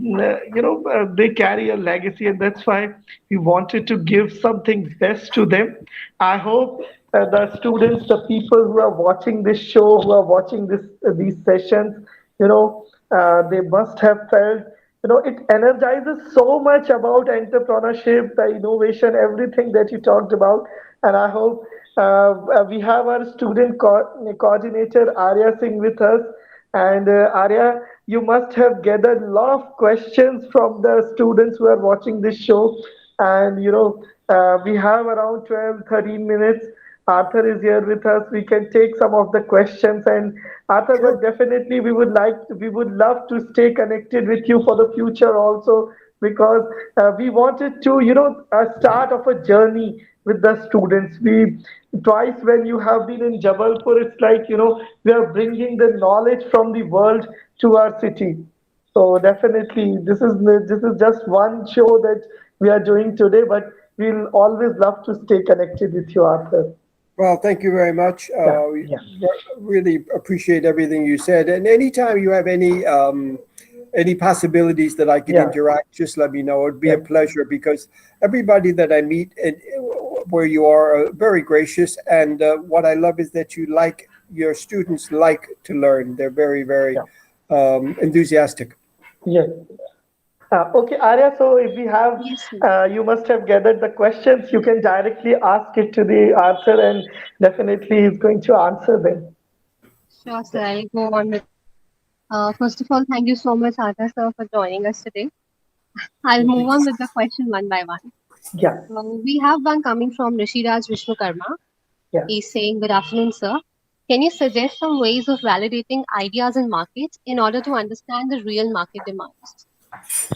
they carry a legacy, and that's why we wanted to give something best to them. I hope the students, the people who are watching this show, who are watching these sessions, they must have felt, it energizes so much about entrepreneurship, the innovation, everything that you talked about. And I hope we have our student coordinator, Arya Singh, with us. And Arya, you must have gathered a lot of questions from the students who are watching this show. And, we have around 12, 13 minutes. Arthur is here with us. We can take some of the questions. And Arthur, but definitely we would love to stay connected with you for the future also, because we wanted to, a start of a journey with the students. Twice when you have been in Jabalpur, it's like, we are bringing the knowledge from the world to our city. So definitely this is just one show that we are doing today, but we'll always love to stay connected with you, Arthur. Well, thank you very much. We really appreciate everything you said. And anytime you have any possibilities that I can interact, just let me know. It'd be a pleasure, because everybody that I meet where you are very gracious. And what I love is that your students like to learn. They're very, very enthusiastic. Yes. Okay, Arya, so if we have, you must have gathered the questions. You can directly ask it to the Arthur, and definitely he's going to answer them. Sure, sir. I'll go on with. First of all, thank you so much, Arthur, sir, for joining us today. I'll move on with the question one by one. Yeah. We have one coming from Rishiraj Vishnukarma. Yeah. He's saying, "Good afternoon, sir. Can you suggest some ways of validating ideas in markets in order to understand the real market demands?"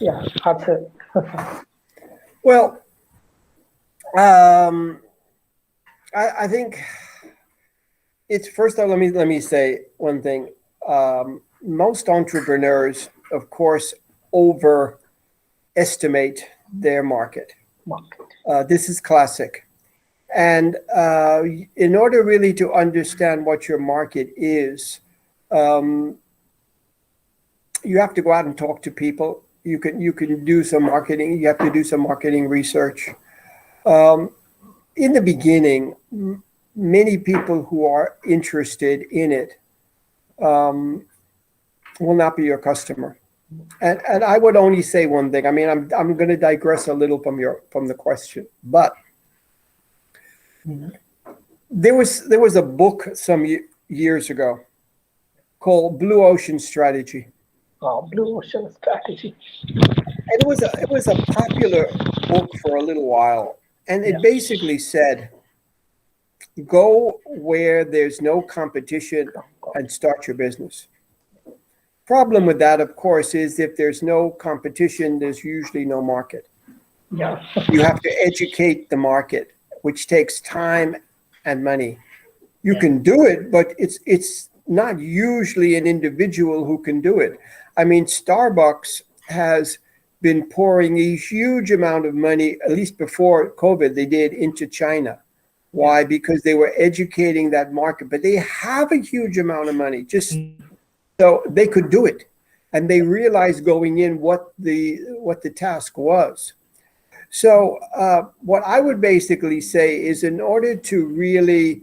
Yeah, Arthur. Well, I think it's first of all, let me say one thing. Most entrepreneurs, of course, overestimate their market. This is classic. And in order really to understand what your market is, you have to go out and talk to people. You can do some marketing. You have to do some marketing research. In the beginning, many people who are interested in it will not be your customer. And I would only say one thing. I mean, I'm going to digress a little from the question, but there was a book some years ago called Blue Ocean Strategy. Oh, Blue Ocean Strategy. And it was a popular book for a little while, and it basically said, go where there's no competition and start your business. Problem with that, of course, is if there's no competition, there's usually no market. Yeah. You have to educate the market, which takes time and money. You can do it, but it's not usually an individual who can do it. I mean, Starbucks has been pouring a huge amount of money, at least before COVID, they did, into China. Why? Because they were educating that market, but they have a huge amount of money, just so they could do it. And they realized going in what the task was. So what I would basically say is, in order to really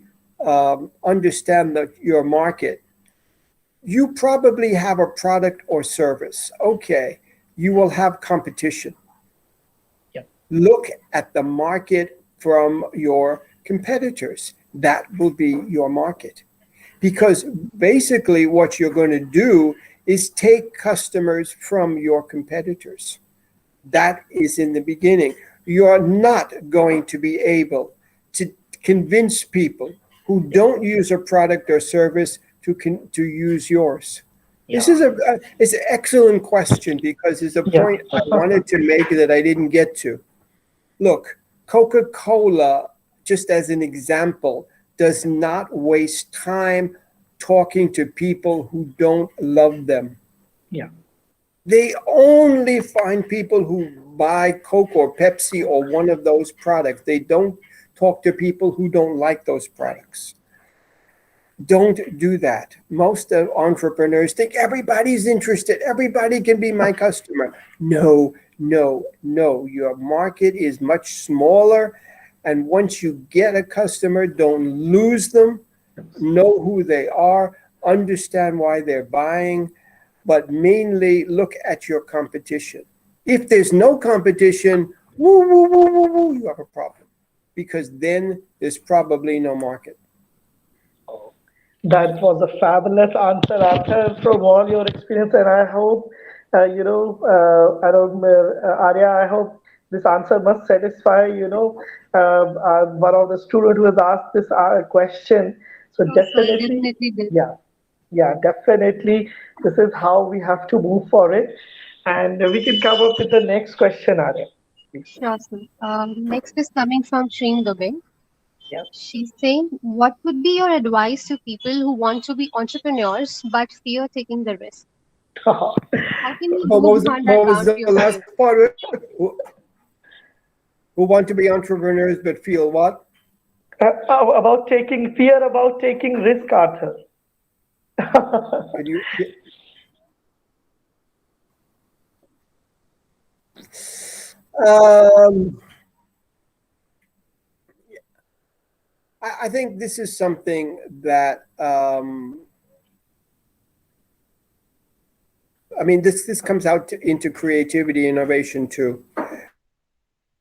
understand your market, you probably have a product or service. Okay, you will have competition. Yep. Look at the market from your competitors. That will be your market. Because basically what you're going to do is take customers from your competitors. That is in the beginning. You're not going to be able to convince people who don't use a product or service to use yours. Yeah. This is it's an excellent question, because there's a point I wanted to make that I didn't get to. Look, Coca-Cola, just as an example, does not waste time talking to people who don't love them. Yeah. They only find people who buy Coke or Pepsi or one of those products. They don't talk to people who don't like those products. Don't do that. Most of entrepreneurs think everybody's interested. Everybody can be my customer. No. Your market is much smaller. And once you get a customer, don't lose them. Know who they are. Understand why they're buying. But mainly look at your competition. If there's no competition, you have a problem. Because then there's probably no market. That was a fabulous answer, Arthur, from all your experience, and I hope, Arya, I hope this answer must satisfy, one of the students who has asked this question. So definitely, definitely, this is how we have to move for it, and we can come up with the next question, Arya. Sure, sir. Next is coming from Shrin Dubey. Yeah. She's saying, what would be your advice to people who want to be entrepreneurs but fear taking the risk? How can you what was the last part? Who want to be entrepreneurs but feel what? About taking risk, Arthur. Can you? I think this is something that this comes out into creativity, innovation too.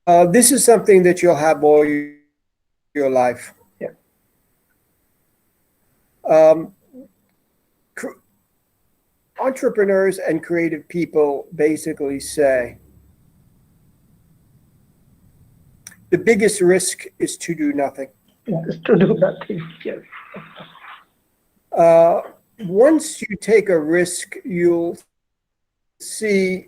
This is something that you'll have all your life. Yeah. Entrepreneurs and creative people basically say the biggest risk is to do nothing. Just to do nothing, yes. Once you take a risk, you'll see,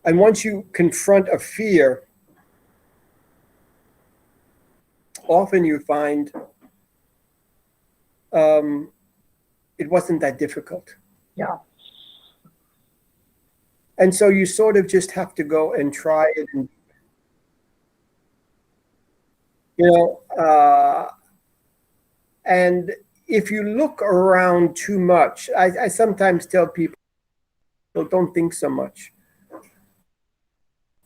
and once you confront a fear, often you find it wasn't that difficult. Yeah. And so you sort of just have to go and try it. You know, and if you look around too much, I sometimes tell people, don't think so much.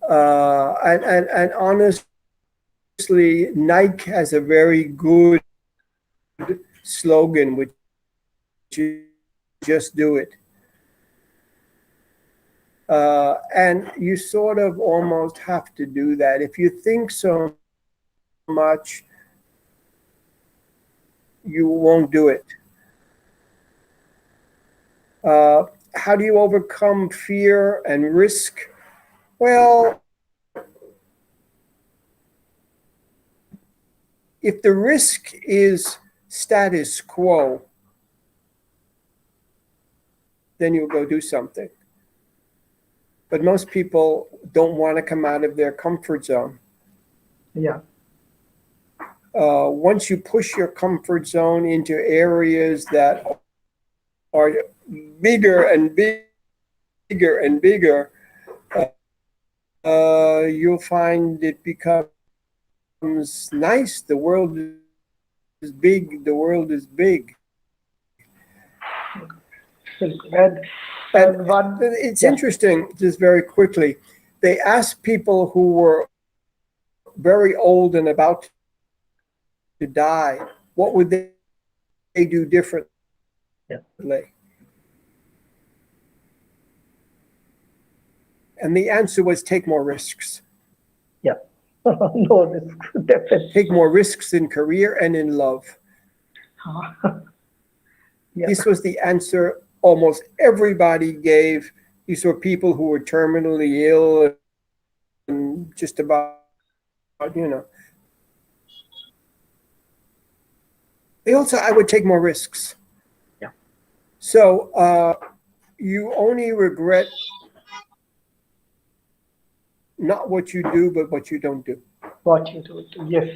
And honestly, Nike has a very good slogan, which is just do it. And you sort of almost have to do that. If you think so much, you won't do it. How do you overcome fear and risk? Well, if the risk is status quo, then you'll go do something. But most people don't want to come out of their comfort zone. Yeah. Once you push your comfort zone into areas that are bigger and bigger and bigger, you'll find it becomes nice. The world is big. The world is big. And it's interesting, just very quickly, they asked people who were very old and about to die, what would they do differently? Yeah. And the answer was take more risks. Yeah. No risks, definitely. Take more risks in career and in love. Yeah. This was the answer almost everybody gave. These were people who were terminally ill and just about, They also, I would take more risks. Yeah. So you only regret not what you do, but what you don't do. What you do, yes.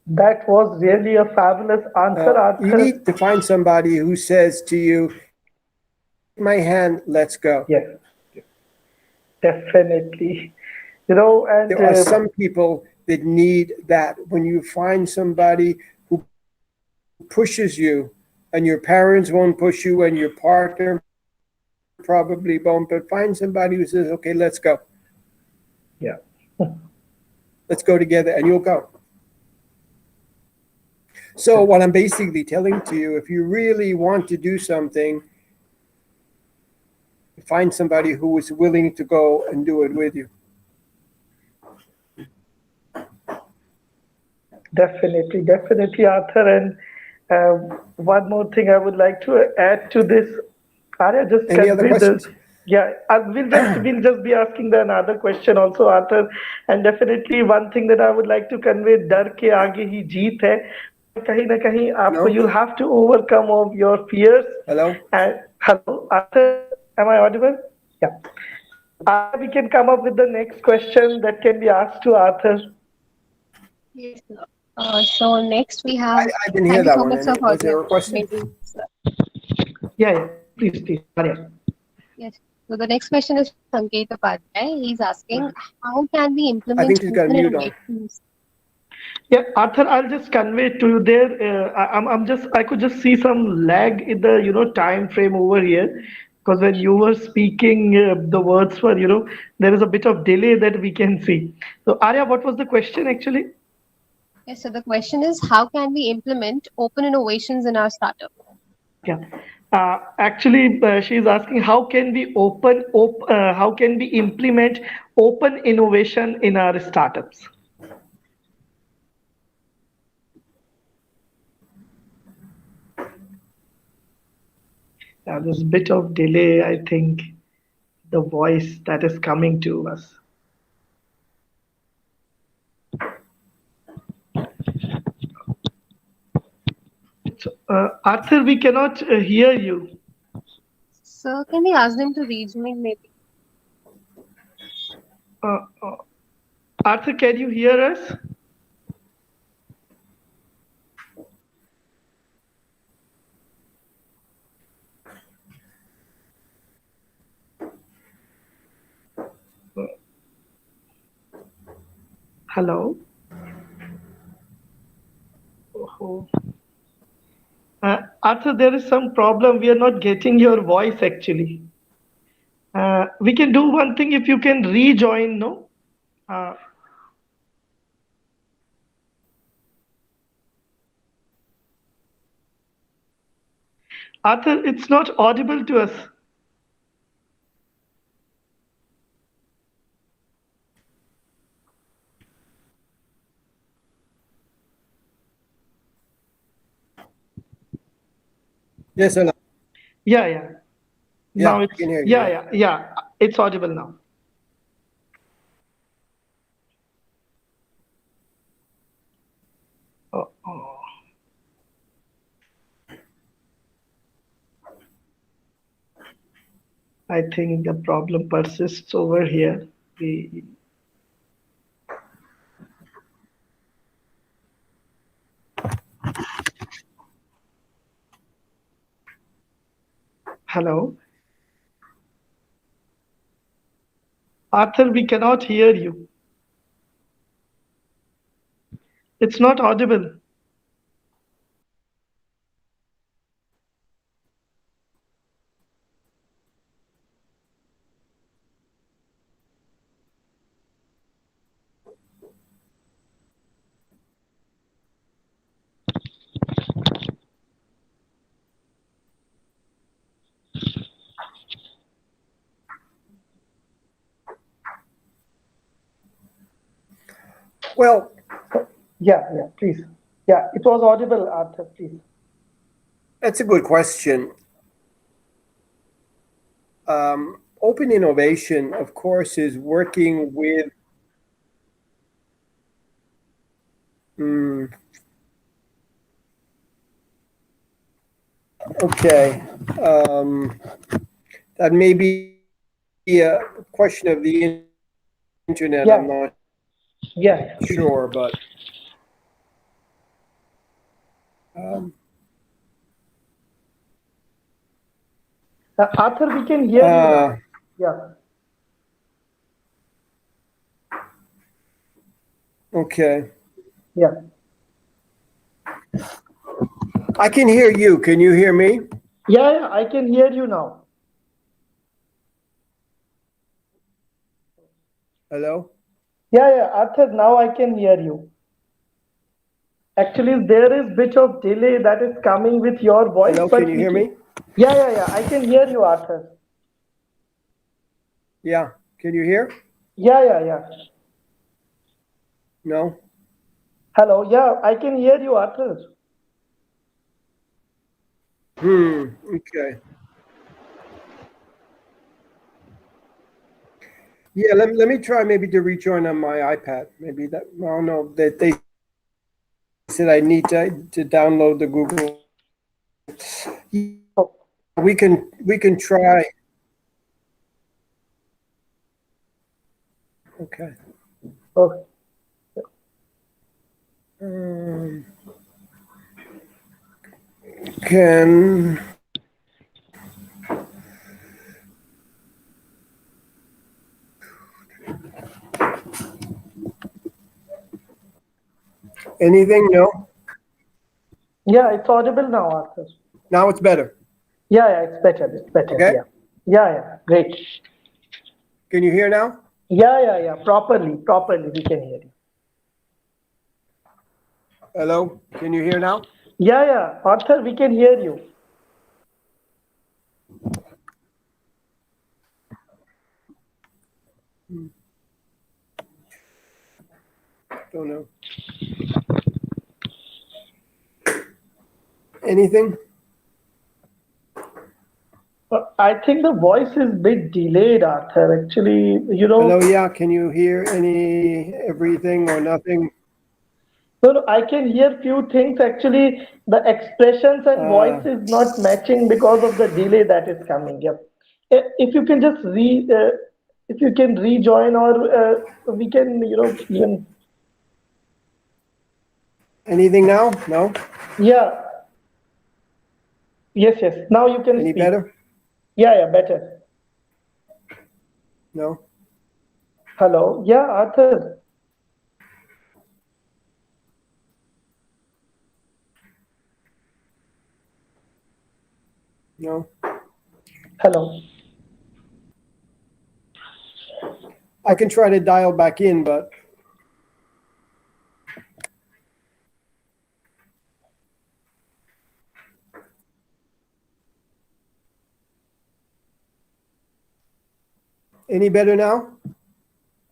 That was really a fabulous answer, Arthur. You need to find somebody who says to you, my hand, let's go. Yes, definitely. And there are some people that need that. When you find somebody who pushes you, and your parents won't push you, and your partner probably won't, but find somebody who says, okay, let's go. Yeah. Let's go together, and you'll go. So what I'm basically telling to you, if you really want to do something, find somebody who is willing to go and do it with you. Definitely, Arthur. And one more thing I would like to add to this. Arya, just any other questions? Yeah, we'll just be asking the another question also, Arthur. And definitely one thing that I would like to convey, डर के आगे ही जीत है. कहीं ना कहीं आपको, you'll have to overcome of your fears. Hello? Hello, Arthur, am I audible? Yeah. We can come up with the next question that can be asked to Arthur. Yes, sir. So next we have. I didn't hear that one. Was there a question? Yeah, please, Arya. Yes. So the next question is Sanket Upadhyay. He's asking, how can we implement? I think she's got mute on. Yeah, Arthur, I'll just convey to you there. I could just see some lag in the time frame over here, because when you were speaking, the words were there is a bit of delay that we can see. So Arya, what was the question actually? Yes, so the question is, how can we implement open innovations in our startup? Yeah. Actually, she's asking how can we implement open innovation in our startups? There's a bit of delay, I think, the voice that is coming to us. So, Arthur, we cannot hear you. So can we ask them to rejoin maybe? Arthur, can you hear us? Hello? Arthur, there is some problem. We are not getting your voice actually. We can do one thing if you can rejoin, no? Uh, Arthur, it's not audible to us. Yes or no? Yeah. Yeah, Now I it's can hear you. yeah. It's audible now. Oh. I think the problem persists over here. Hello? Arthur, we cannot hear you. It's not audible. Well, Yeah, please. Yeah, it was audible, Arthur, please. that's a good question. Open innovation, of course, is working with okay. That may be a question of the internet. Yeah. I'm not Yeah. sure, but Arthur, we can hear you now. Yeah. Okay. Yeah. I can hear you. Can you hear me? Yeah, I can hear you now. Hello? Yeah, Arthur, now I can hear you. Actually, there is bit of delay that is coming with your voice. Hello, but can you hear me? Yeah, I can hear you, Arthur. Yeah. Can you hear? Yeah. No? Hello, yeah, I can hear you, Arthur. Okay. Yeah, let me try maybe to rejoin on my iPad. Maybe that, I don't know, that they said I need to download the Google. Oh, We can try. Okay. okay. Can anything? No? Yeah, it's audible now, Arthur. Now it's better. Yeah, it's better. It's better. Okay. Yeah. Great. Can you hear now? Yeah. Properly, we can hear you. Hello? Can you hear now? Yeah, Arthur, we can hear you. Don't know. Anything? I think the voice is a bit delayed, Arthur. Actually, Hello, yeah. Can you hear everything or nothing? No, I can hear few things. Actually, the expressions and voice is not matching because of the delay that is coming. Yep. If you can just if you can rejoin, or we can, even. Anything now? No? Yeah. Yes. Now you can Any speak. better? Yeah, better. No? Hello. Yeah, Arthur. No. Hello. I can try to dial back in, but any better now?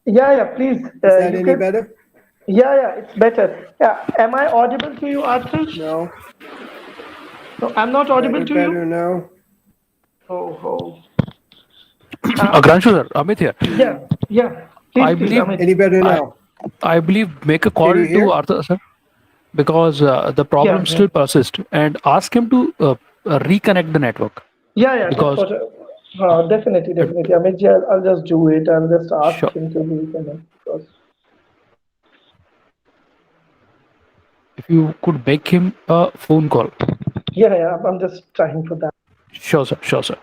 Yeah, please. Is that You any can. better? Yeah, it's better. Yeah. Am I audible to you, Arthur? No. No, I'm not audible Better, to you. better now. Oh. Granshu sir, Amit here. Yeah. I Please, believe Amit. Any better I now? I believe make a Can call you to hear? Arthur sir because the Yeah. problem still persists and ask him to reconnect the network Yeah. That's because what. Definitely. it, Amit, yeah, I'll just do it. I'll just ask sure. him to reconnect because. If you could make him a phone call. Yeah. I'm just trying for that. Sure, sir. Sure, sir.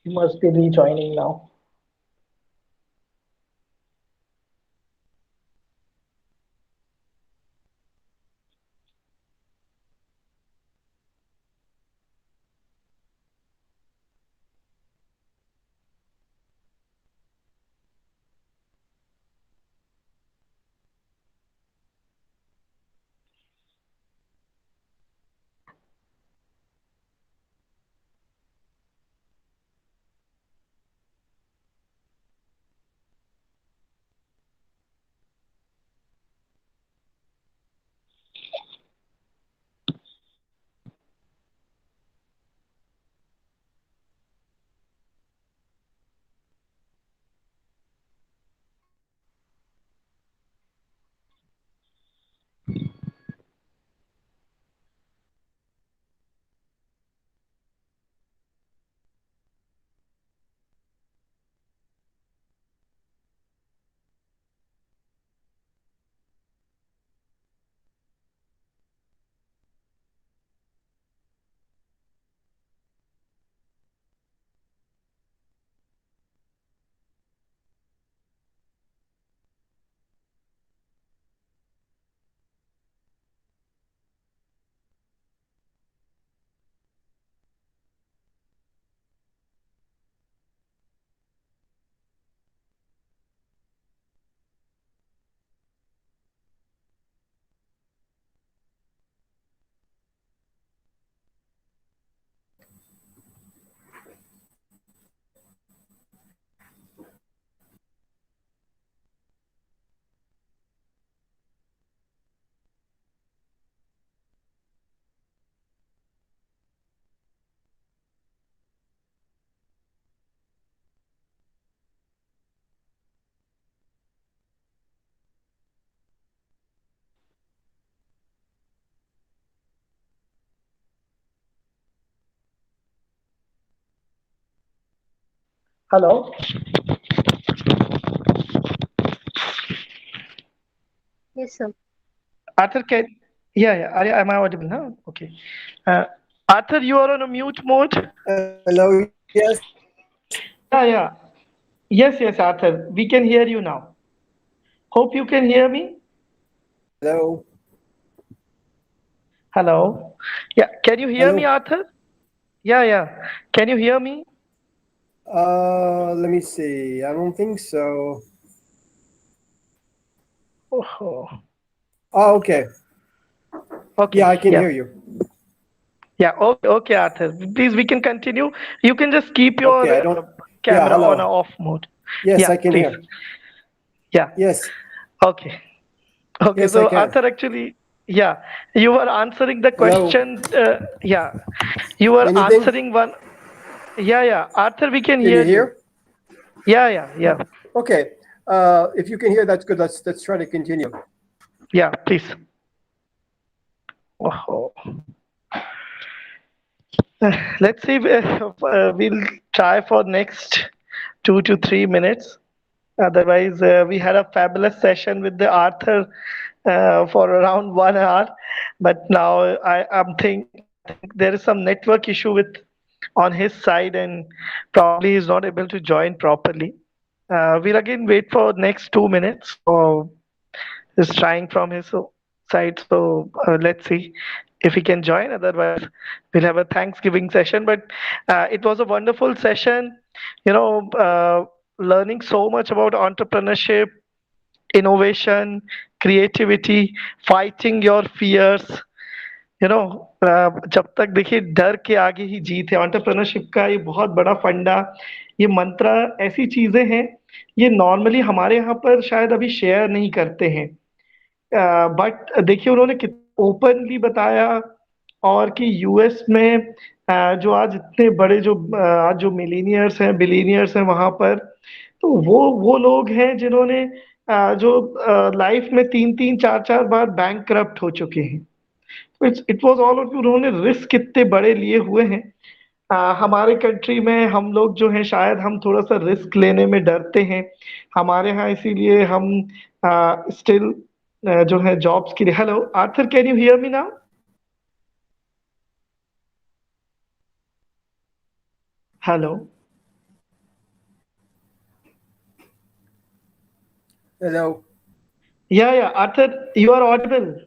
He must be rejoining now. Hello. Yes, sir. Arthur, am I audible now? Okay. Uh, Arthur, you are on a mute mode. Hello. Yes. Yeah. Yes, Arthur. We can hear you now. Hope you can hear me. Hello. Hello. Yeah. Can you hear me, Hello. Arthur? Yeah. Can you hear me? Let me see. I don't think so. Oh. Oh, okay. Okay. Yeah, I can hear you. Yeah. Okay, Arthur. Please, we can continue. You can just keep your Okay, I don't. Yeah, camera on a hello. off mode. Yes, Yeah, I can please. hear. Yeah. Yes. Okay. Yes, I So can. Arthur, actually, Yeah, you were answering the Hello? question. Yeah, you were Anything? answering one. Yeah. Arthur, we can Can you hear you. hear? Yeah. Okay. If you can hear, that's good. Let's try to continue. Yeah, please. Oh. Let's see. We'll try for next 2 to 3 minutes. Otherwise, we had a fabulous session with the Arthur for around 1 hour, but now I think there is some network issue with on his side, and probably he's not able to join properly. We'll again wait for next 2 minutes. So he's trying from his side. So let's see if he can join. Otherwise, we'll have a Thanksgiving session. But it was a wonderful session. You know, learning so much about entrepreneurship, innovation, creativity, fighting your fears. जब तक देखिए डर के आगे ही जीत है। Entrepreneurship का ये बहुत बड़ा फंडा, ये मंत्र, ऐसी चीजें हैं, ये नॉर्मली हमारे यहाँ पर शायद अभी शेयर नहीं करते हैं। बट देखिए उन्होंने ओपनली बताया, और कि यूएस में जो आज इतने बड़े आज जो मिलीनियर्स हैं, बिलीनियर्स हैं वहां पर, तो वो लोग हैं जिन्होंने जो लाइफ में 3-3 4-4 बार बैंक करप्ट हो चुके हैं। इट वाज ऑल ऑफ, उन्होंने रिस्क कितने बड़े लिए हुए हैं। हमारे कंट्री में हम लोग जो हैं शायद हम थोड़ा सा रिस्क लेने में डरते हैं हमारे यहाँ, इसीलिए हम स्टिल जो है जॉब्स के लिए। Hello Arthur, can you hear me now? Hello. Hello? Yeah, Arthur, you are audible.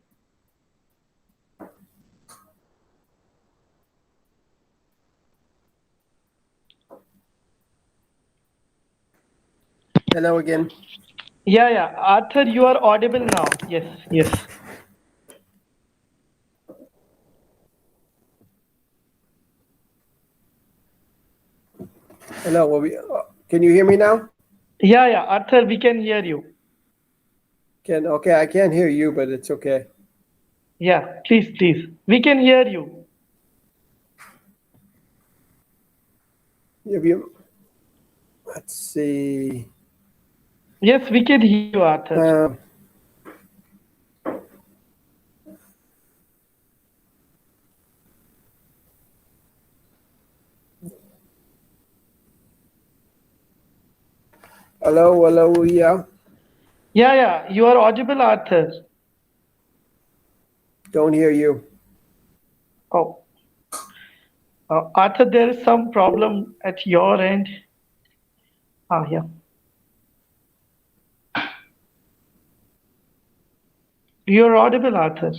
Hello again. Yeah, Arthur, you are audible now. Yes. Hello. Can you hear me now? Yeah, Arthur, we can hear you. Okay, I can't hear you, but it's okay. Yeah, please. We can hear you. Let's see. Yes, we can hear you, Arthur. Hello, yeah. Yeah, you are audible, Arthur. Don't hear you. Oh. Arthur, there is some problem at your end. Yeah. You're audible, Arthur.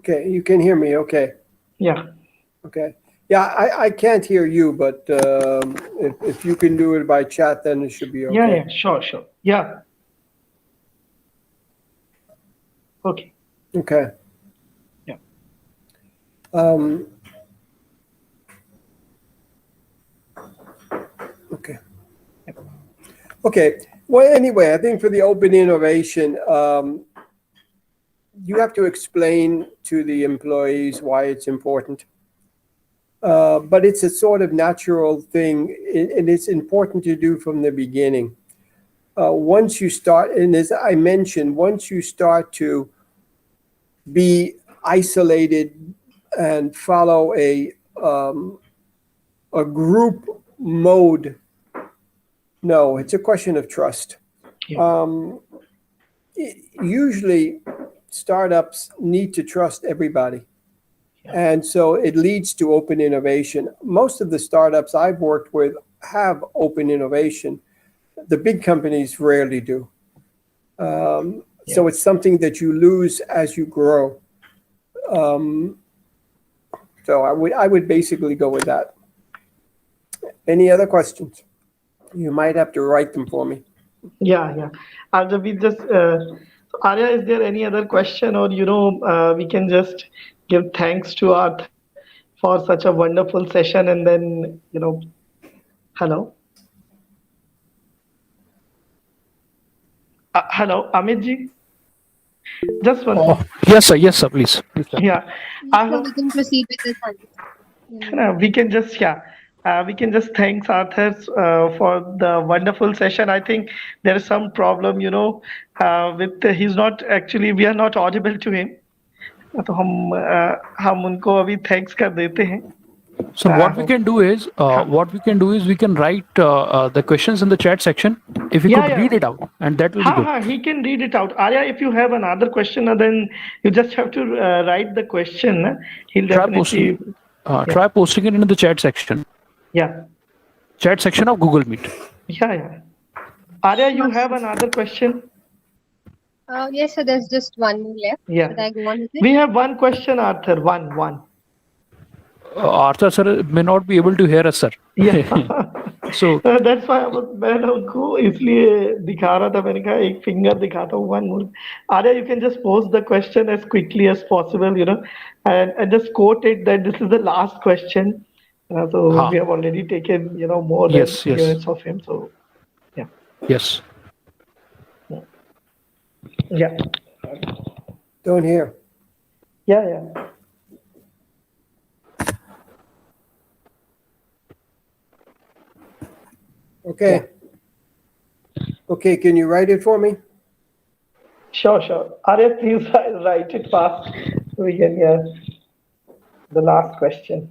Okay, you can hear me. Okay. Yeah. Okay. Yeah, I can't hear you, but if you can do it by chat, then it should be okay. Yeah, sure. Yeah. Okay. Okay. Yeah. Okay. Okay. Well, anyway, I think for the open innovation, you have to explain to the employees why it's important. But it's a sort of natural thing, and it's important to do from the beginning. Once you start, and as I mentioned, once you start to be isolated and follow a group mode, no, it's a question of trust. Yeah. Usually, startups need to trust everybody. And so it leads to open innovation. Most of the startups I've worked with have open innovation. The big companies rarely do. So it's something that you lose as you grow. So I would basically go with that. Any other questions? You might have to write them for me. Yeah. We just, Arya, is there any other question, or we can just give thanks to Arthur for such a wonderful session, and then hello, hello, Amit ji, just one Oh, second. yes, sir, please. Yeah, I So hope we can proceed with the thanks. we can just we can just thanks Arthur for the wonderful session. I think there is some problem, with he's not actually, we are not audible to him. तो हम उनको अभी thanks कर देते हैं. So what we can do is we can write the questions in the chat section. If you could read it out, and that will be good. He can read it out. Arya, if you have another question, then you just have to write the question. He'll definitely Try posting it into the chat section. Yeah. Chat section of Google Meet. Yeah. Arya, you have another question? Yes, sir. There's just one more left. Yeah. Should I go on with it? We have one question, Arthur. One. Arthur sir may not be able to hear us, sir. Yeah. So that's why मैं उनको इसलिए दिखा रहा था, मैंने कहा एक finger दिखाता हूँ, one more. Arya, you can just pose the question as quickly as possible, and just quote it that this is the last question. So we have already taken, more than 3 minutes of him. So, yeah. Yes. Yeah. Don't hear. Yeah. Okay. Okay, can you write it for me? Sure. Arya, please write it fast so we can hear the last question.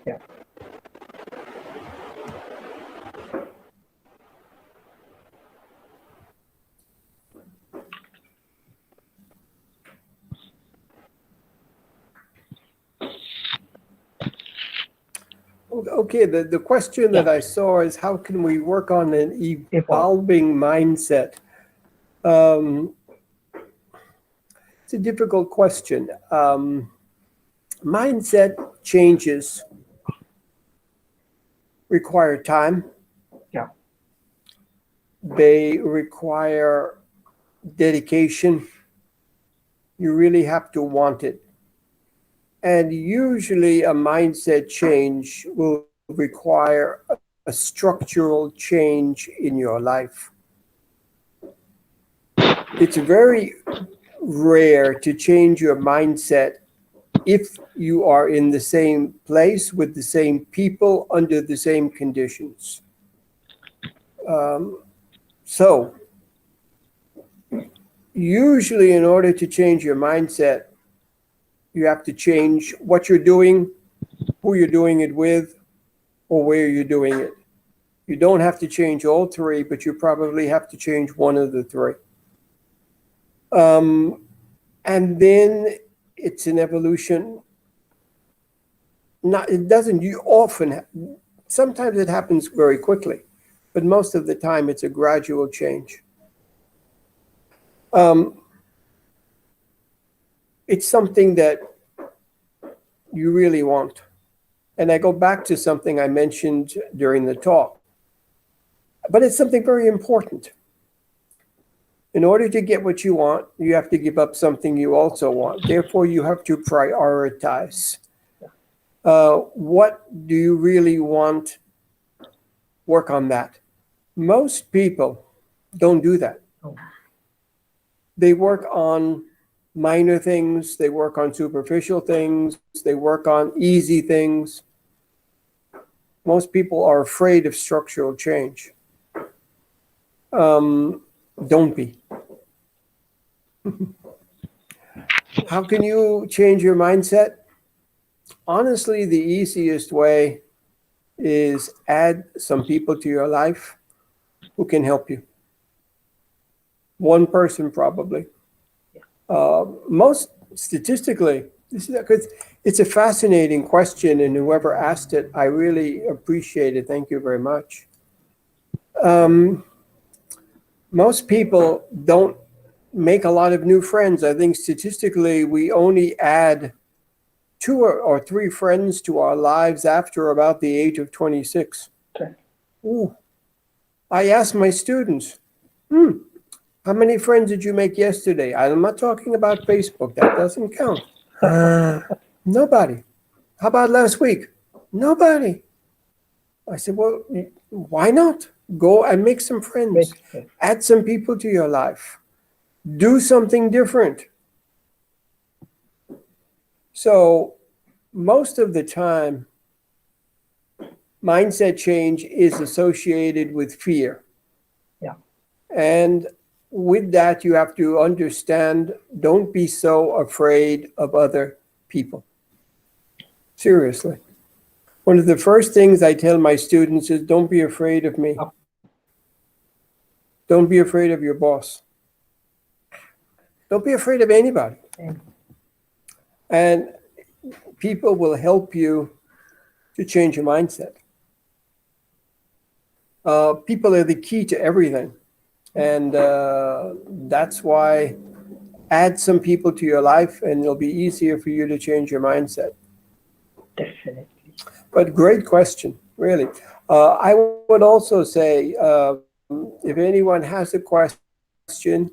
Yeah. Okay, the question that I saw is how can we work on an evolving mindset? It's a difficult question. Mindset changes require time. Yeah. They require dedication. You really have to want it. And usually a mindset change will require a structural change in your life. It's very rare to change your mindset if you are in the same place with the same people under the same conditions. So usually in order to change your mindset, you have to change what you're doing, who you're doing it with, or where you're doing it. You don't have to change all three, but you probably have to change one of the three. And then it's an evolution. Sometimes it happens very quickly, but most of the time it's a gradual change. It's something that you really want. And I go back to something I mentioned during the talk, but it's something very important. In order to get what you want, you have to give up something you also want. Therefore, you have to prioritize. What do you really want? Work on that. Most people don't do that. They work on minor things, they work on superficial things, they work on easy things. Most people are afraid of structural change. Don't be. How can you change your mindset? Honestly, the easiest way is add some people to your life who can help you. One person probably. Most statistically, this is because it's a fascinating question, and whoever asked it, I really appreciate it. Thank you very much. Most people don't make a lot of new friends. I think statistically, we only add 2 or 3 friends to our lives after about the age of 26. Okay. Ooh. I ask my students, how many friends did you make yesterday? I'm not talking about Facebook. That doesn't count. Nobody. How about last week? Nobody. I said, well, why not? Go and make some friends. Add some people to your life. Do something different. So most of the time, mindset change is associated with fear. Yeah. And with that, you have to understand, don't be so afraid of other people. Seriously. One of the first things I tell my students is, don't be afraid of me. Don't be afraid of your boss. Don't be afraid of anybody. And people will help you to change your mindset. People are the key to everything. And that's why add some people to your life and it'll be easier for you to change your mindset. Definitely. But great question, really. I would also say, if anyone has a question,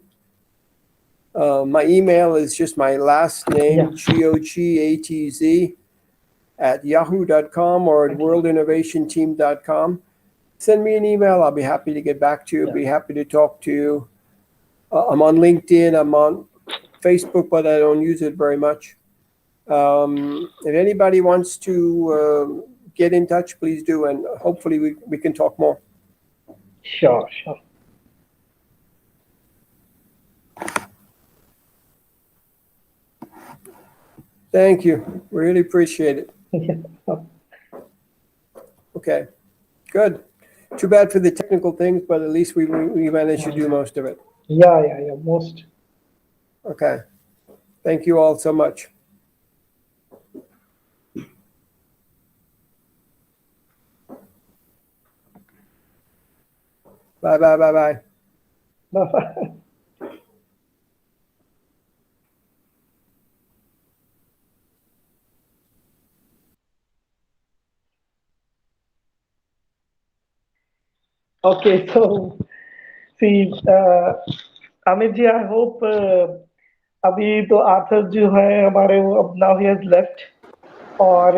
my email is just my last name, Gogatz at yahoo.com or at worldinnovationteam.com. Send me an email. I'll be happy to get back to you. Be happy to talk to you. I'm on LinkedIn. I'm on Facebook, but I don't use it very much. If anybody wants to get in touch, please do, and hopefully we can talk more. Sure. Thank you. Really appreciate it. Okay, good. Too bad for the technical things, but at least we managed to do most of it. Yeah, most. Okay. Thank you all so much. Bye. Bye-bye. Okay, so see, Amit ji, I hope अभी तो Arthur जो है हमारे वो अब now he has left और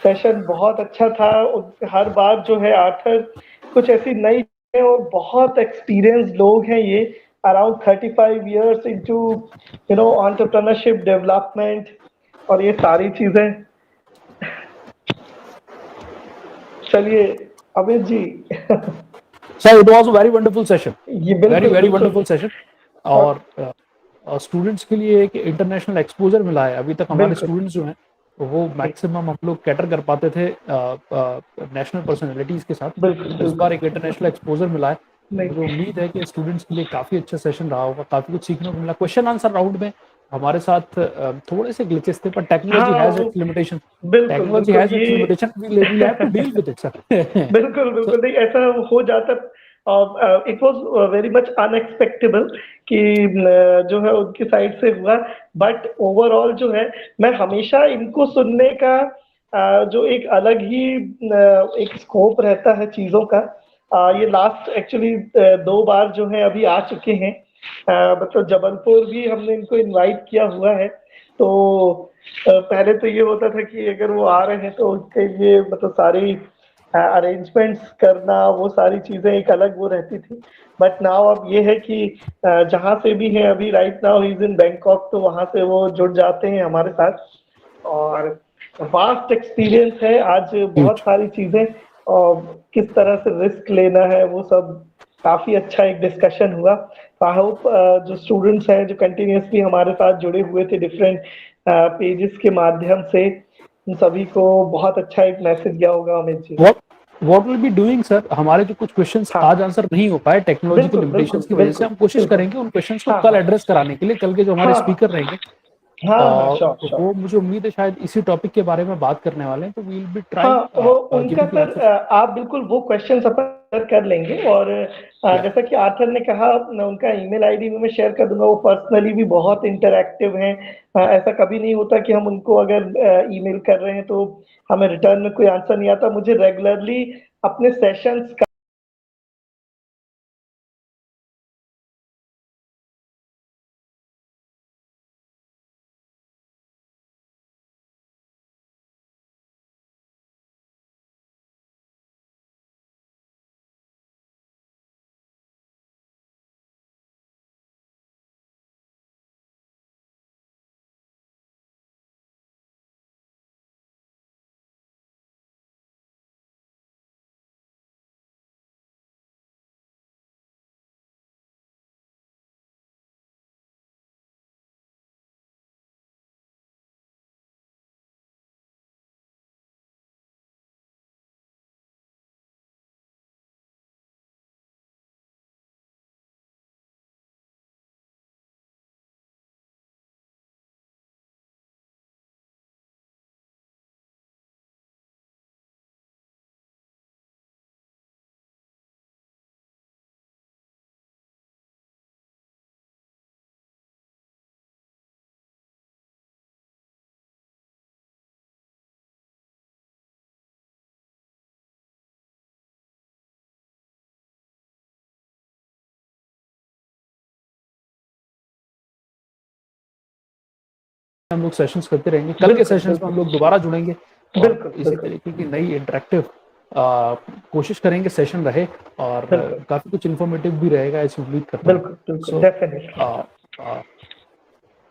session बहुत अच्छा था. हर बार जो है आर्थर कुछ ऐसी नई और बहुत एक्सपीरियंस लोग हैं ये around 35 years into entrepreneurship development और ये सारी चीजें. चलिए Amit ji. Sir, it was a very wonderful session. very wonderful session. और स्टूडेंट्स के लिए एक इंटरनेशनल एक्सपोजर मिला है. अभी तक हमारे स्टूडेंट्स जो हैं वो मैक्सिमम हम लोग कैटर कर पाते थे नेशनल पर्सनैलिटीज के साथ. इस बार एक इंटरनेशनल एक्सपोजर मिला है. मुझे उम्मीद है कि स्टूडेंट्स के लिए काफी अच्छा सेशन रहा होगा. काफी कुछ सीखने को मिला. क्वेश्चन आंसर राउंड में हमारे साथ थोड़े से ग्लिचेस थे, पर technology has its limitation. Technology has its limitation. We have to deal with it, sir. बिल्कुल नहीं ऐसा हो जाता. It was very much unexpectable कि जो है उनकी साइड से हुआ. बट ओवरऑल जो है मैं हमेशा इनको सुनने का जो एक अलग ही एक स्कोप रहता है चीजों का. ये लास्ट एक्चुअली 2 बार जो है अभी आ चुके हैं. मतलब जबलपुर भी हमने इनको इनवाइट किया हुआ है. तो पहले तो ये होता था कि अगर वो आ रहे हैं तो उनके लिए मतलब सारी अरेंजमेंट्स करना, वो सारी चीजें एक अलग वो रहती थी. बट नाउ अब ये है कि जहाँ से भी है अभी right now he is in Bangkok, तो वहाँ से वो जुड़ जाते हैं हमारे साथ. और वास्ट एक्सपीरियंस है. आज बहुत सारी चीजें और किस तरह से रिस्क लेना है वो सब काफी अच्छा एक डिस्कशन हुआ. आई होप जो स्टूडेंट्स हैं जो कंटिन्यूसली हमारे साथ जुड़े हुए थे डिफरेंट पेजेस के माध्यम से, उन सभी को बहुत अच्छा एक मैसेज गया होगा Amit ji. What will be doing sir, हमारे जो कुछ क्वेश्चंस हाँ। आज आंसर नहीं हो पाए टेक्नोलॉजिकल बिल्कुल, लिमिटेशंस की बिल्कुल, वजह से, हम बिल्कुल, कोशिश बिल्कुल। करेंगे उन क्वेश्चंस को हाँ, कल हाँ। एड्रेस कराने के लिए। कल के जो हमारे हाँ, स्पीकर रहेंगे हाँ, श्योर, श्योर। वो मुझे उम्मीद है शायद इसी टॉपिक के बारे में बात करने वाले हैं, तो वी विल बी हाँ, वो ट्राइंग उनका गिविंग यू सर, आंसर। आप बिल्कुल वो क्वेश्चंस अपन कर लेंगे, और जैसा कि आर्थर ने कहा, मैं उनका ईमेल आईडी भी मैं शेयर कर दूंगा। वो पर्सनली भी बहुत इंटरैक्टिव हैं। ऐसा कभी नहीं होता कि हम उनको अगर ईमेल कर रहे हैं तो हमें रिटर्न में कोई आंसर नहीं आता। मुझे रेगुलरली अपने सेशंस का हम लोग सेशंस करते रहेंगे। कल के सेशंस में हम लोग दोबारा जुड़ेंगे और बिल्कुल, इसी बिल्कुल, तरीके की नई इंटरेक्टिव कोशिश करेंगे सेशन रहे, और बिल्कुल, काफी कुछ इन्फॉर्मेटिव भी रहेगा, ऐसी उम्मीद करता हूँ। बिल्कुल, बिल्कुल, सो डेफिनेटली।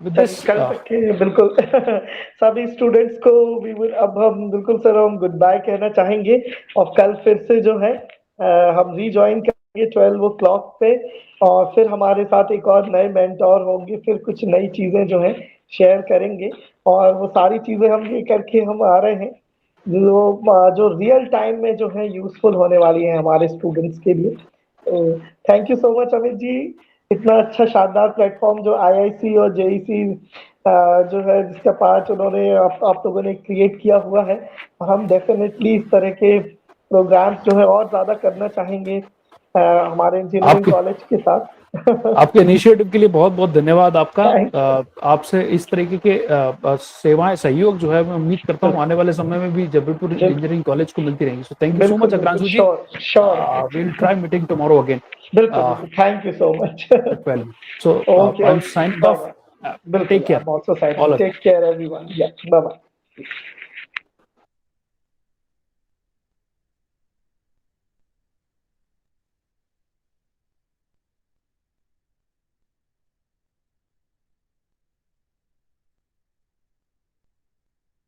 विद चलिए, दिस कल तक के बिल्कुल सभी स्टूडेंट्स को भी अब हम बिल्कुल सर हम गुड बाय कहना चाहेंगे, और कल फिर से जो है हम रीजॉइन करेंगे 12 o'clock पे, और फिर हमारे साथ एक और नए मेंटोर होंगे, फिर कुछ नई चीजें जो है शेयर करेंगे, और वो सारी चीजें हम ये करके हम आ रहे हैं जो रियल टाइम में जो है यूजफुल होने वाली है हमारे स्टूडेंट्स के लिए। तो thank you so much Amit ji, इतना अच्छा शानदार प्लेटफॉर्म जो आईआईसी और जेईसी जो है जिसका पार्ट उन्होंने आप लोगों ने क्रिएट किया हुआ है। हम डेफिनेटली इस तरह के प्रोग्राम्स जो है और ज्यादा करना चाहेंगे हमारे इंजीनियरिंग आपके कॉलेज के साथ। आपके इनिशिएटिव के लिए बहुत बहुत धन्यवाद आपका। थैंक आपसे इस तरीके के सेवाएं, सहयोग जो है, मैं उम्मीद करता हूँ आने वाले समय में भी जबलपुर इंजीनियरिंग कॉलेज को मिलती रहेंगी। सो थैंक यू सो बिल्कुल, मच बिल्कुल, Agranshu ji. Sure, sure, will try meeting tomorrow again बिल्कुल, बिल्कुल, thank you so much. at 12. So okay, I'm okay, signing bye off. Bye. बिल्कुल, Take I care, am also signing, all of you. Take care everyone, yeah bye bye.